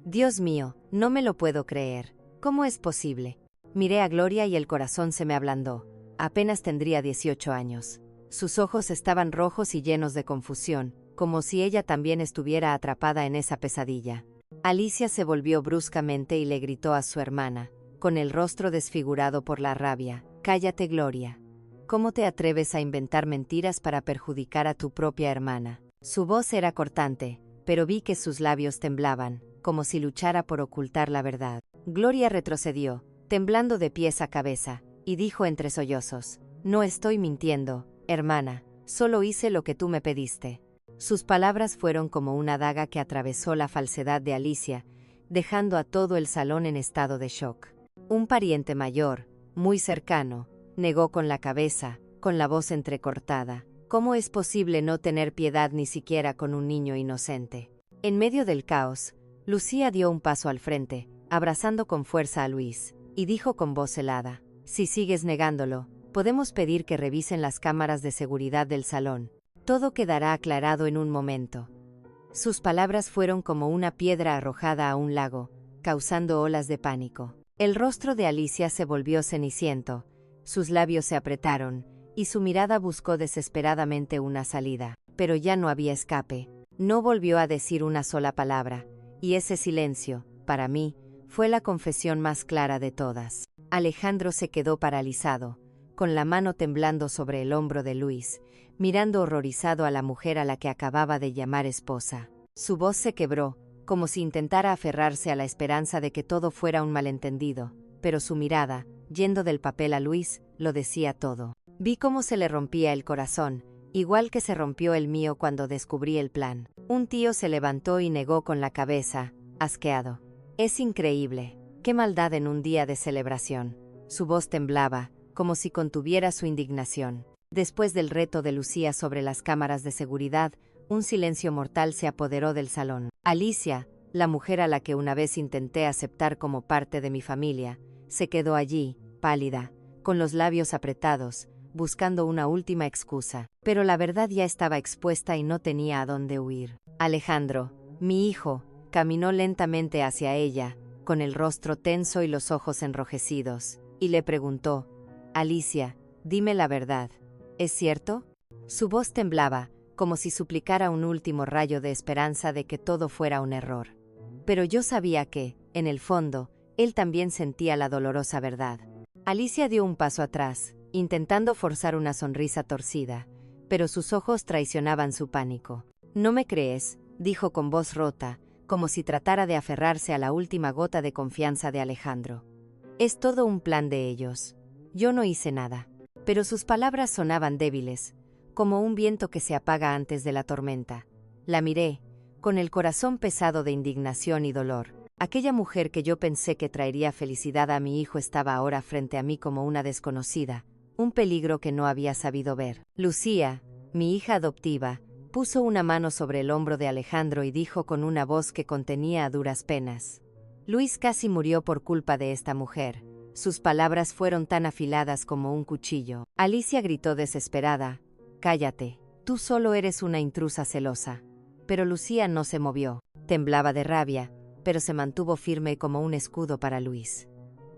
«Dios mío, no me lo puedo creer. ¿Cómo es posible?» Miré a Gloria y el corazón se me ablandó. Apenas tendría 18 años. Sus ojos estaban rojos y llenos de confusión, como si ella también estuviera atrapada en esa pesadilla. Alicia se volvió bruscamente y le gritó a su hermana, con el rostro desfigurado por la rabia: «Cállate, Gloria. ¿Cómo te atreves a inventar mentiras para perjudicar a tu propia hermana?» Su voz era cortante, pero vi que sus labios temblaban, como si luchara por ocultar la verdad. Gloria retrocedió, temblando de pies a cabeza, y dijo entre sollozos: «No estoy mintiendo, hermana, solo hice lo que tú me pediste». Sus palabras fueron como una daga que atravesó la falsedad de Alicia, dejando a todo el salón en estado de shock. Un pariente mayor, muy cercano, negó con la cabeza, con la voz entrecortada: «¿Cómo es posible no tener piedad ni siquiera con un niño inocente?». En medio del caos, Lucía dio un paso al frente, abrazando con fuerza a Luis, y dijo con voz helada: «Si sigues negándolo, podemos pedir que revisen las cámaras de seguridad del salón. Todo quedará aclarado en un momento». Sus palabras fueron como una piedra arrojada a un lago, causando olas de pánico. El rostro de Alicia se volvió ceniciento, sus labios se apretaron, y su mirada buscó desesperadamente una salida. Pero ya no había escape. No volvió a decir una sola palabra, y ese silencio, para mí, fue la confesión más clara de todas. Alejandro se quedó paralizado, con la mano temblando sobre el hombro de Luis, mirando horrorizado a la mujer a la que acababa de llamar esposa. Su voz se quebró, como si intentara aferrarse a la esperanza de que todo fuera un malentendido, pero su mirada, yendo del papel a Luis, lo decía todo. Vi cómo se le rompía el corazón, igual que se rompió el mío cuando descubrí el plan. Un tío se levantó y negó con la cabeza, asqueado: «Es increíble. Qué maldad en un día de celebración». Su voz temblaba, como si contuviera su indignación. Después del reto de Lucía sobre las cámaras de seguridad, un silencio mortal se apoderó del salón. Alicia, la mujer a la que una vez intenté aceptar como parte de mi familia, se quedó allí, pálida, con los labios apretados, buscando una última excusa. Pero la verdad ya estaba expuesta y no tenía a dónde huir. Alejandro, mi hijo, caminó lentamente hacia ella, con el rostro tenso y los ojos enrojecidos, y le preguntó: «Alicia, dime la verdad, ¿es cierto?». Su voz temblaba, como si suplicara un último rayo de esperanza de que todo fuera un error. Pero yo sabía que, en el fondo, él también sentía la dolorosa verdad. Alicia dio un paso atrás, intentando forzar una sonrisa torcida, pero sus ojos traicionaban su pánico. «¿No me crees?», dijo con voz rota, como si tratara de aferrarse a la última gota de confianza de Alejandro. «Es todo un plan de ellos. Yo no hice nada». Pero sus palabras sonaban débiles, como un viento que se apaga antes de la tormenta. La miré, con el corazón pesado de indignación y dolor. Aquella mujer que yo pensé que traería felicidad a mi hijo estaba ahora frente a mí como una desconocida, un peligro que no había sabido ver. Lucía, mi hija adoptiva, puso una mano sobre el hombro de Alejandro y dijo con una voz que contenía a duras penas: «Luis casi murió por culpa de esta mujer». Sus palabras fueron tan afiladas como un cuchillo. Alicia gritó desesperada: «Cállate, tú solo eres una intrusa celosa». Pero Lucía no se movió. Temblaba de rabia, pero se mantuvo firme como un escudo para Luis.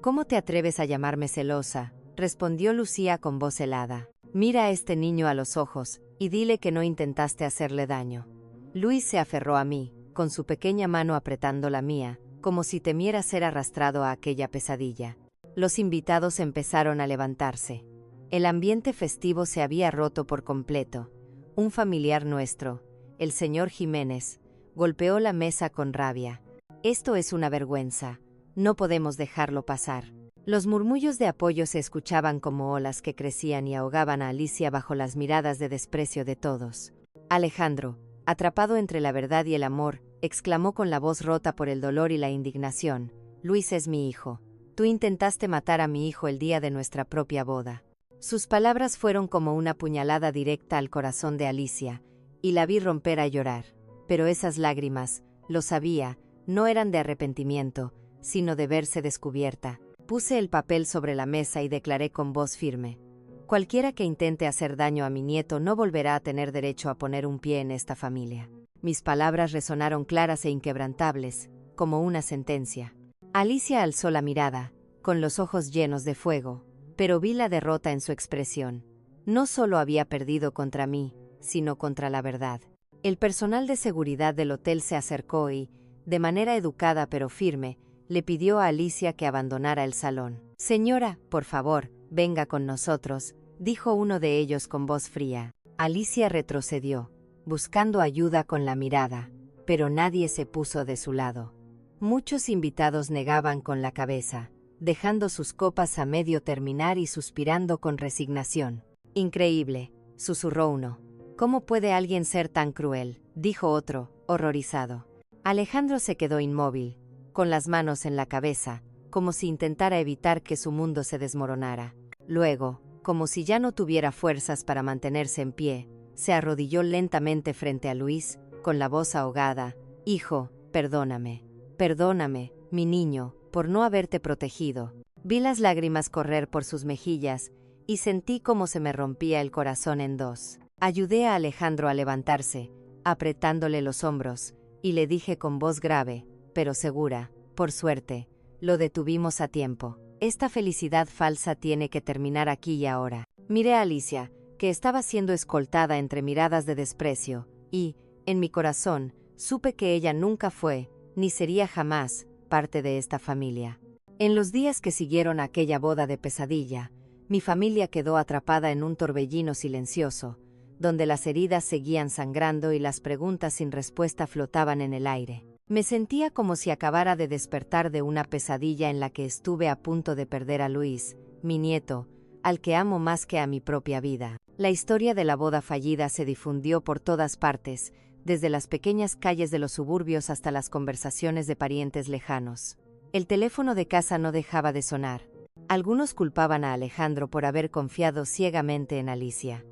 «¿Cómo te atreves a llamarme celosa?», respondió Lucía con voz helada. «Mira a este niño a los ojos y dile que no intentaste hacerle daño». Luis se aferró a mí, con su pequeña mano apretando la mía, como si temiera ser arrastrado a aquella pesadilla. Los invitados empezaron a levantarse. El ambiente festivo se había roto por completo. Un familiar nuestro, el señor Jiménez, golpeó la mesa con rabia. «Esto es una vergüenza. No podemos dejarlo pasar». Los murmullos de apoyo se escuchaban como olas que crecían y ahogaban a Alicia bajo las miradas de desprecio de todos. Alejandro, atrapado entre la verdad y el amor, exclamó con la voz rota por el dolor y la indignación: «Luis es mi hijo. Tú intentaste matar a mi hijo el día de nuestra propia boda». Sus palabras fueron como una puñalada directa al corazón de Alicia, y la vi romper a llorar. Pero esas lágrimas, lo sabía, no eran de arrepentimiento, sino de verse descubierta. Puse el papel sobre la mesa y declaré con voz firme: «Cualquiera que intente hacer daño a mi nieto no volverá a tener derecho a poner un pie en esta familia». Mis palabras resonaron claras e inquebrantables, como una sentencia. Alicia alzó la mirada, con los ojos llenos de fuego, pero vi la derrota en su expresión. No solo había perdido contra mí, sino contra la verdad. El personal de seguridad del hotel se acercó y, de manera educada pero firme, le pidió a Alicia que abandonara el salón. «Señora, por favor, venga con nosotros», dijo uno de ellos con voz fría. Alicia retrocedió, buscando ayuda con la mirada, pero nadie se puso de su lado. Muchos invitados negaban con la cabeza, dejando sus copas a medio terminar y suspirando con resignación. «Increíble», susurró uno. «¿Cómo puede alguien ser tan cruel?», dijo otro, horrorizado. Alejandro se quedó inmóvil, con las manos en la cabeza, como si intentara evitar que su mundo se desmoronara. Luego, como si ya no tuviera fuerzas para mantenerse en pie, se arrodilló lentamente frente a Luis, con la voz ahogada: «Hijo, perdóname. Perdóname, mi niño, por no haberte protegido». Vi las lágrimas correr por sus mejillas y sentí cómo se me rompía el corazón en dos. Ayudé a Alejandro a levantarse, apretándole los hombros, y le dije con voz grave, pero segura: «Por suerte, lo detuvimos a tiempo. Esta felicidad falsa tiene que terminar aquí y ahora». Miré a Alicia, que estaba siendo escoltada entre miradas de desprecio, y, en mi corazón, supe que ella nunca fue, ni sería jamás, parte de esta familia. En los días que siguieron a aquella boda de pesadilla, mi familia quedó atrapada en un torbellino silencioso, donde las heridas seguían sangrando y las preguntas sin respuesta flotaban en el aire. Me sentía como si acabara de despertar de una pesadilla en la que estuve a punto de perder a Luis, mi nieto, al que amo más que a mi propia vida. La historia de la boda fallida se difundió por todas partes, desde las pequeñas calles de los suburbios hasta las conversaciones de parientes lejanos. El teléfono de casa no dejaba de sonar. Algunos culpaban a Alejandro por haber confiado ciegamente en Alicia.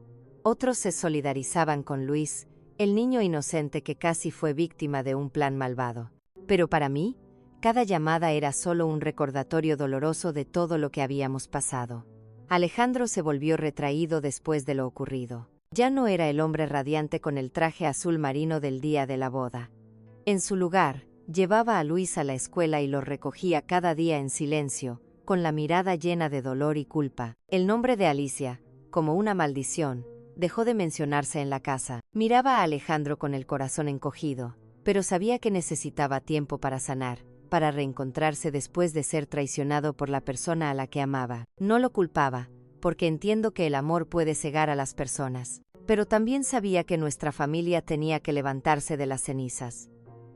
Otros se solidarizaban con Luis, el niño inocente que casi fue víctima de un plan malvado. Pero para mí, cada llamada era solo un recordatorio doloroso de todo lo que habíamos pasado. Alejandro se volvió retraído después de lo ocurrido. Ya no era el hombre radiante con el traje azul marino del día de la boda. En su lugar, llevaba a Luis a la escuela y lo recogía cada día en silencio, con la mirada llena de dolor y culpa. El nombre de Alicia, como una maldición, dejó de mencionarse en la casa. Miraba a Alejandro con el corazón encogido, pero sabía que necesitaba tiempo para sanar, para reencontrarse después de ser traicionado por la persona a la que amaba. No lo culpaba, porque entiendo que el amor puede cegar a las personas, pero también sabía que nuestra familia tenía que levantarse de las cenizas.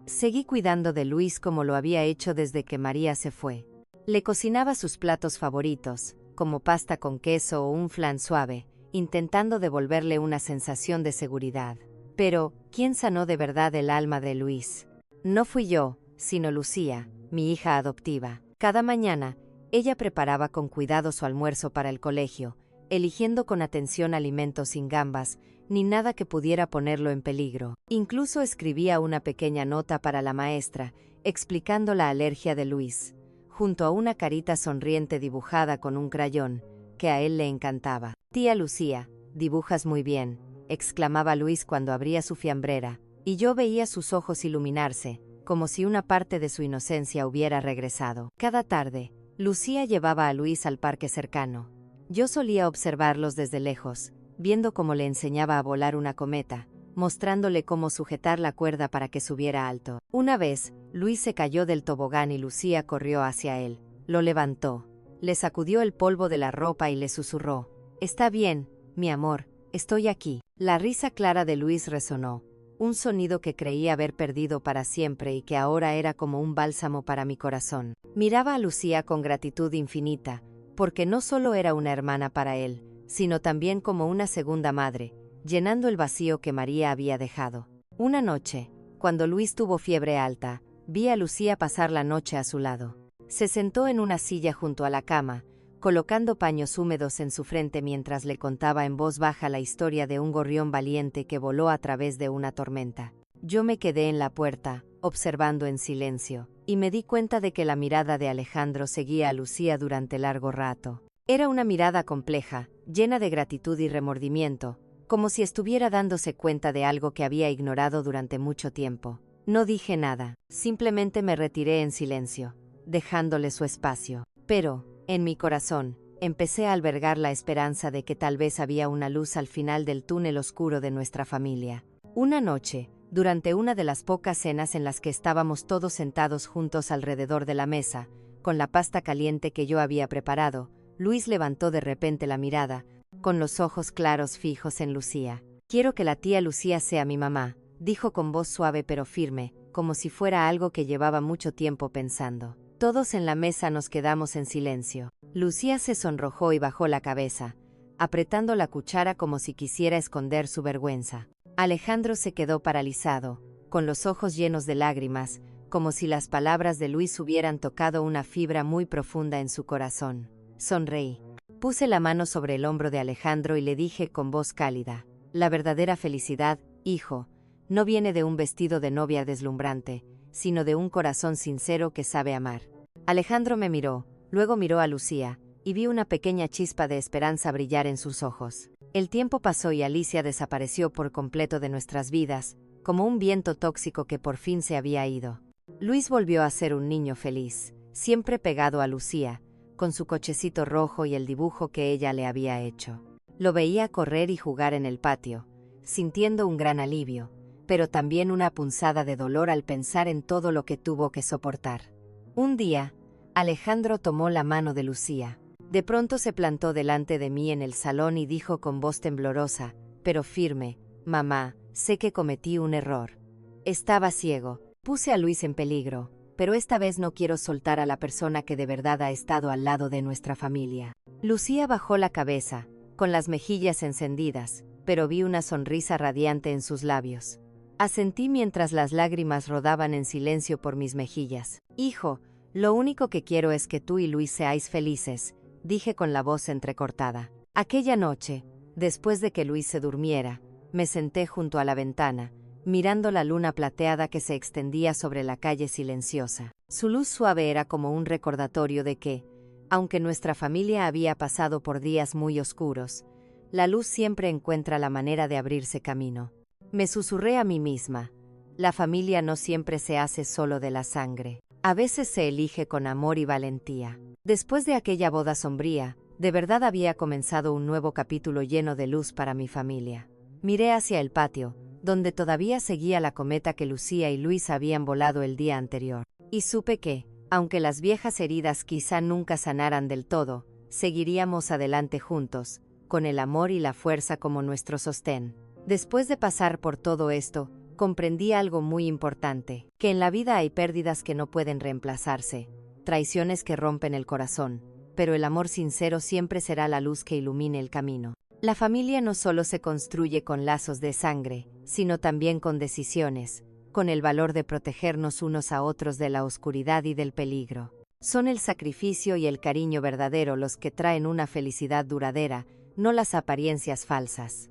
Seguí cuidando de Luis como lo había hecho desde que María se fue. Le cocinaba sus platos favoritos, como pasta con queso o un flan suave, intentando devolverle una sensación de seguridad. Pero, ¿quién sanó de verdad el alma de Luis? No fui yo, sino Lucía, mi hija adoptiva. Cada mañana, ella preparaba con cuidado su almuerzo para el colegio, eligiendo con atención alimentos sin gambas, ni nada que pudiera ponerlo en peligro. Incluso escribía una pequeña nota para la maestra, explicando la alergia de Luis, junto a una carita sonriente dibujada con un crayón, que a él le encantaba. «Tía Lucía, dibujas muy bien», exclamaba Luis cuando abría su fiambrera, y yo veía sus ojos iluminarse, como si una parte de su inocencia hubiera regresado. Cada tarde, Lucía llevaba a Luis al parque cercano. Yo solía observarlos desde lejos, viendo cómo le enseñaba a volar una cometa, mostrándole cómo sujetar la cuerda para que subiera alto. Una vez, Luis se cayó del tobogán y Lucía corrió hacia él. Lo levantó, le sacudió el polvo de la ropa y le susurró: «Está bien, mi amor, estoy aquí». La risa clara de Luis resonó, un sonido que creí haber perdido para siempre y que ahora era como un bálsamo para mi corazón. Miraba a Lucía con gratitud infinita, porque no solo era una hermana para él, sino también como una segunda madre, llenando el vacío que María había dejado. Una noche, cuando Luis tuvo fiebre alta, vi a Lucía pasar la noche a su lado. Se sentó en una silla junto a la cama, colocando paños húmedos en su frente mientras le contaba en voz baja la historia de un gorrión valiente que voló a través de una tormenta. Yo me quedé en la puerta, observando en silencio, y me di cuenta de que la mirada de Alejandro seguía a Lucía durante largo rato. Era una mirada compleja, llena de gratitud y remordimiento, como si estuviera dándose cuenta de algo que había ignorado durante mucho tiempo. No dije nada, simplemente me retiré en silencio, dejándole su espacio. Pero, en mi corazón, empecé a albergar la esperanza de que tal vez había una luz al final del túnel oscuro de nuestra familia. Una noche, durante una de las pocas cenas en las que estábamos todos sentados juntos alrededor de la mesa, con la pasta caliente que yo había preparado, Luis levantó de repente la mirada, con los ojos claros fijos en Lucía. «Quiero que la tía Lucía sea mi mamá», dijo con voz suave pero firme, como si fuera algo que llevaba mucho tiempo pensando. Todos en la mesa nos quedamos en silencio. Lucía se sonrojó y bajó la cabeza, apretando la cuchara como si quisiera esconder su vergüenza. Alejandro se quedó paralizado, con los ojos llenos de lágrimas, como si las palabras de Luis hubieran tocado una fibra muy profunda en su corazón. Sonreí. Puse la mano sobre el hombro de Alejandro y le dije con voz cálida: «La verdadera felicidad, hijo, no viene de un vestido de novia deslumbrante, sino de un corazón sincero que sabe amar». Alejandro me miró, luego miró a Lucía, y vi una pequeña chispa de esperanza brillar en sus ojos. El tiempo pasó y Alicia desapareció por completo de nuestras vidas, como un viento tóxico que por fin se había ido. Luis volvió a ser un niño feliz, siempre pegado a Lucía, con su cochecito rojo y el dibujo que ella le había hecho. Lo veía correr y jugar en el patio, sintiendo un gran alivio, pero también una punzada de dolor al pensar en todo lo que tuvo que soportar. Un día, Alejandro tomó la mano de Lucía. De pronto se plantó delante de mí en el salón y dijo con voz temblorosa, pero firme: «Mamá, sé que cometí un error. Estaba ciego, puse a Luis en peligro, pero esta vez no quiero soltar a la persona que de verdad ha estado al lado de nuestra familia». Lucía bajó la cabeza, con las mejillas encendidas, pero vi una sonrisa radiante en sus labios. Asentí mientras las lágrimas rodaban en silencio por mis mejillas. «Hijo, lo único que quiero es que tú y Luis seáis felices», dije con la voz entrecortada. Aquella noche, después de que Luis se durmiera, me senté junto a la ventana, mirando la luna plateada que se extendía sobre la calle silenciosa. Su luz suave era como un recordatorio de que, aunque nuestra familia había pasado por días muy oscuros, la luz siempre encuentra la manera de abrirse camino. Me susurré a mí misma: la familia no siempre se hace solo de la sangre. A veces se elige con amor y valentía. Después de aquella boda sombría, de verdad había comenzado un nuevo capítulo lleno de luz para mi familia. Miré hacia el patio, donde todavía seguía la cometa que Lucía y Luis habían volado el día anterior. Y supe que, aunque las viejas heridas quizá nunca sanaran del todo, seguiríamos adelante juntos, con el amor y la fuerza como nuestro sostén. Después de pasar por todo esto, comprendí algo muy importante, que en la vida hay pérdidas que no pueden reemplazarse, traiciones que rompen el corazón, pero el amor sincero siempre será la luz que ilumine el camino. La familia no solo se construye con lazos de sangre, sino también con decisiones, con el valor de protegernos unos a otros de la oscuridad y del peligro. Son el sacrificio y el cariño verdadero los que traen una felicidad duradera, no las apariencias falsas.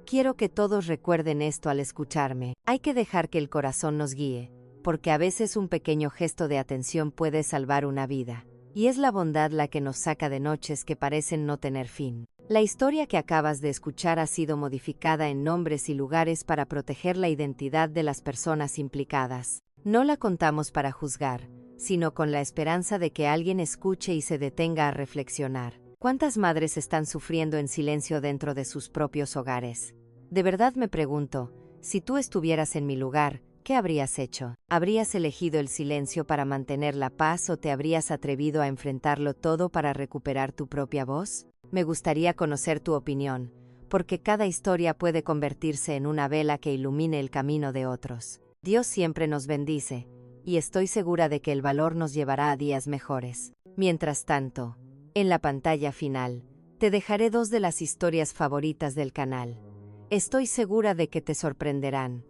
Quiero que todos recuerden esto al escucharme. Hay que dejar que el corazón nos guíe, porque a veces un pequeño gesto de atención puede salvar una vida. Y es la bondad la que nos saca de noches que parecen no tener fin. La historia que acabas de escuchar ha sido modificada en nombres y lugares para proteger la identidad de las personas implicadas. No la contamos para juzgar, sino con la esperanza de que alguien escuche y se detenga a reflexionar. ¿Cuántas madres están sufriendo en silencio dentro de sus propios hogares? De verdad me pregunto, si tú estuvieras en mi lugar, ¿qué habrías hecho? ¿Habrías elegido el silencio para mantener la paz o te habrías atrevido a enfrentarlo todo para recuperar tu propia voz? Me gustaría conocer tu opinión, porque cada historia puede convertirse en una vela que ilumine el camino de otros. Dios siempre nos bendice, y estoy segura de que el valor nos llevará a días mejores. Mientras tanto, en la pantalla final, te dejaré 2 de las historias favoritas del canal. Estoy segura de que te sorprenderán.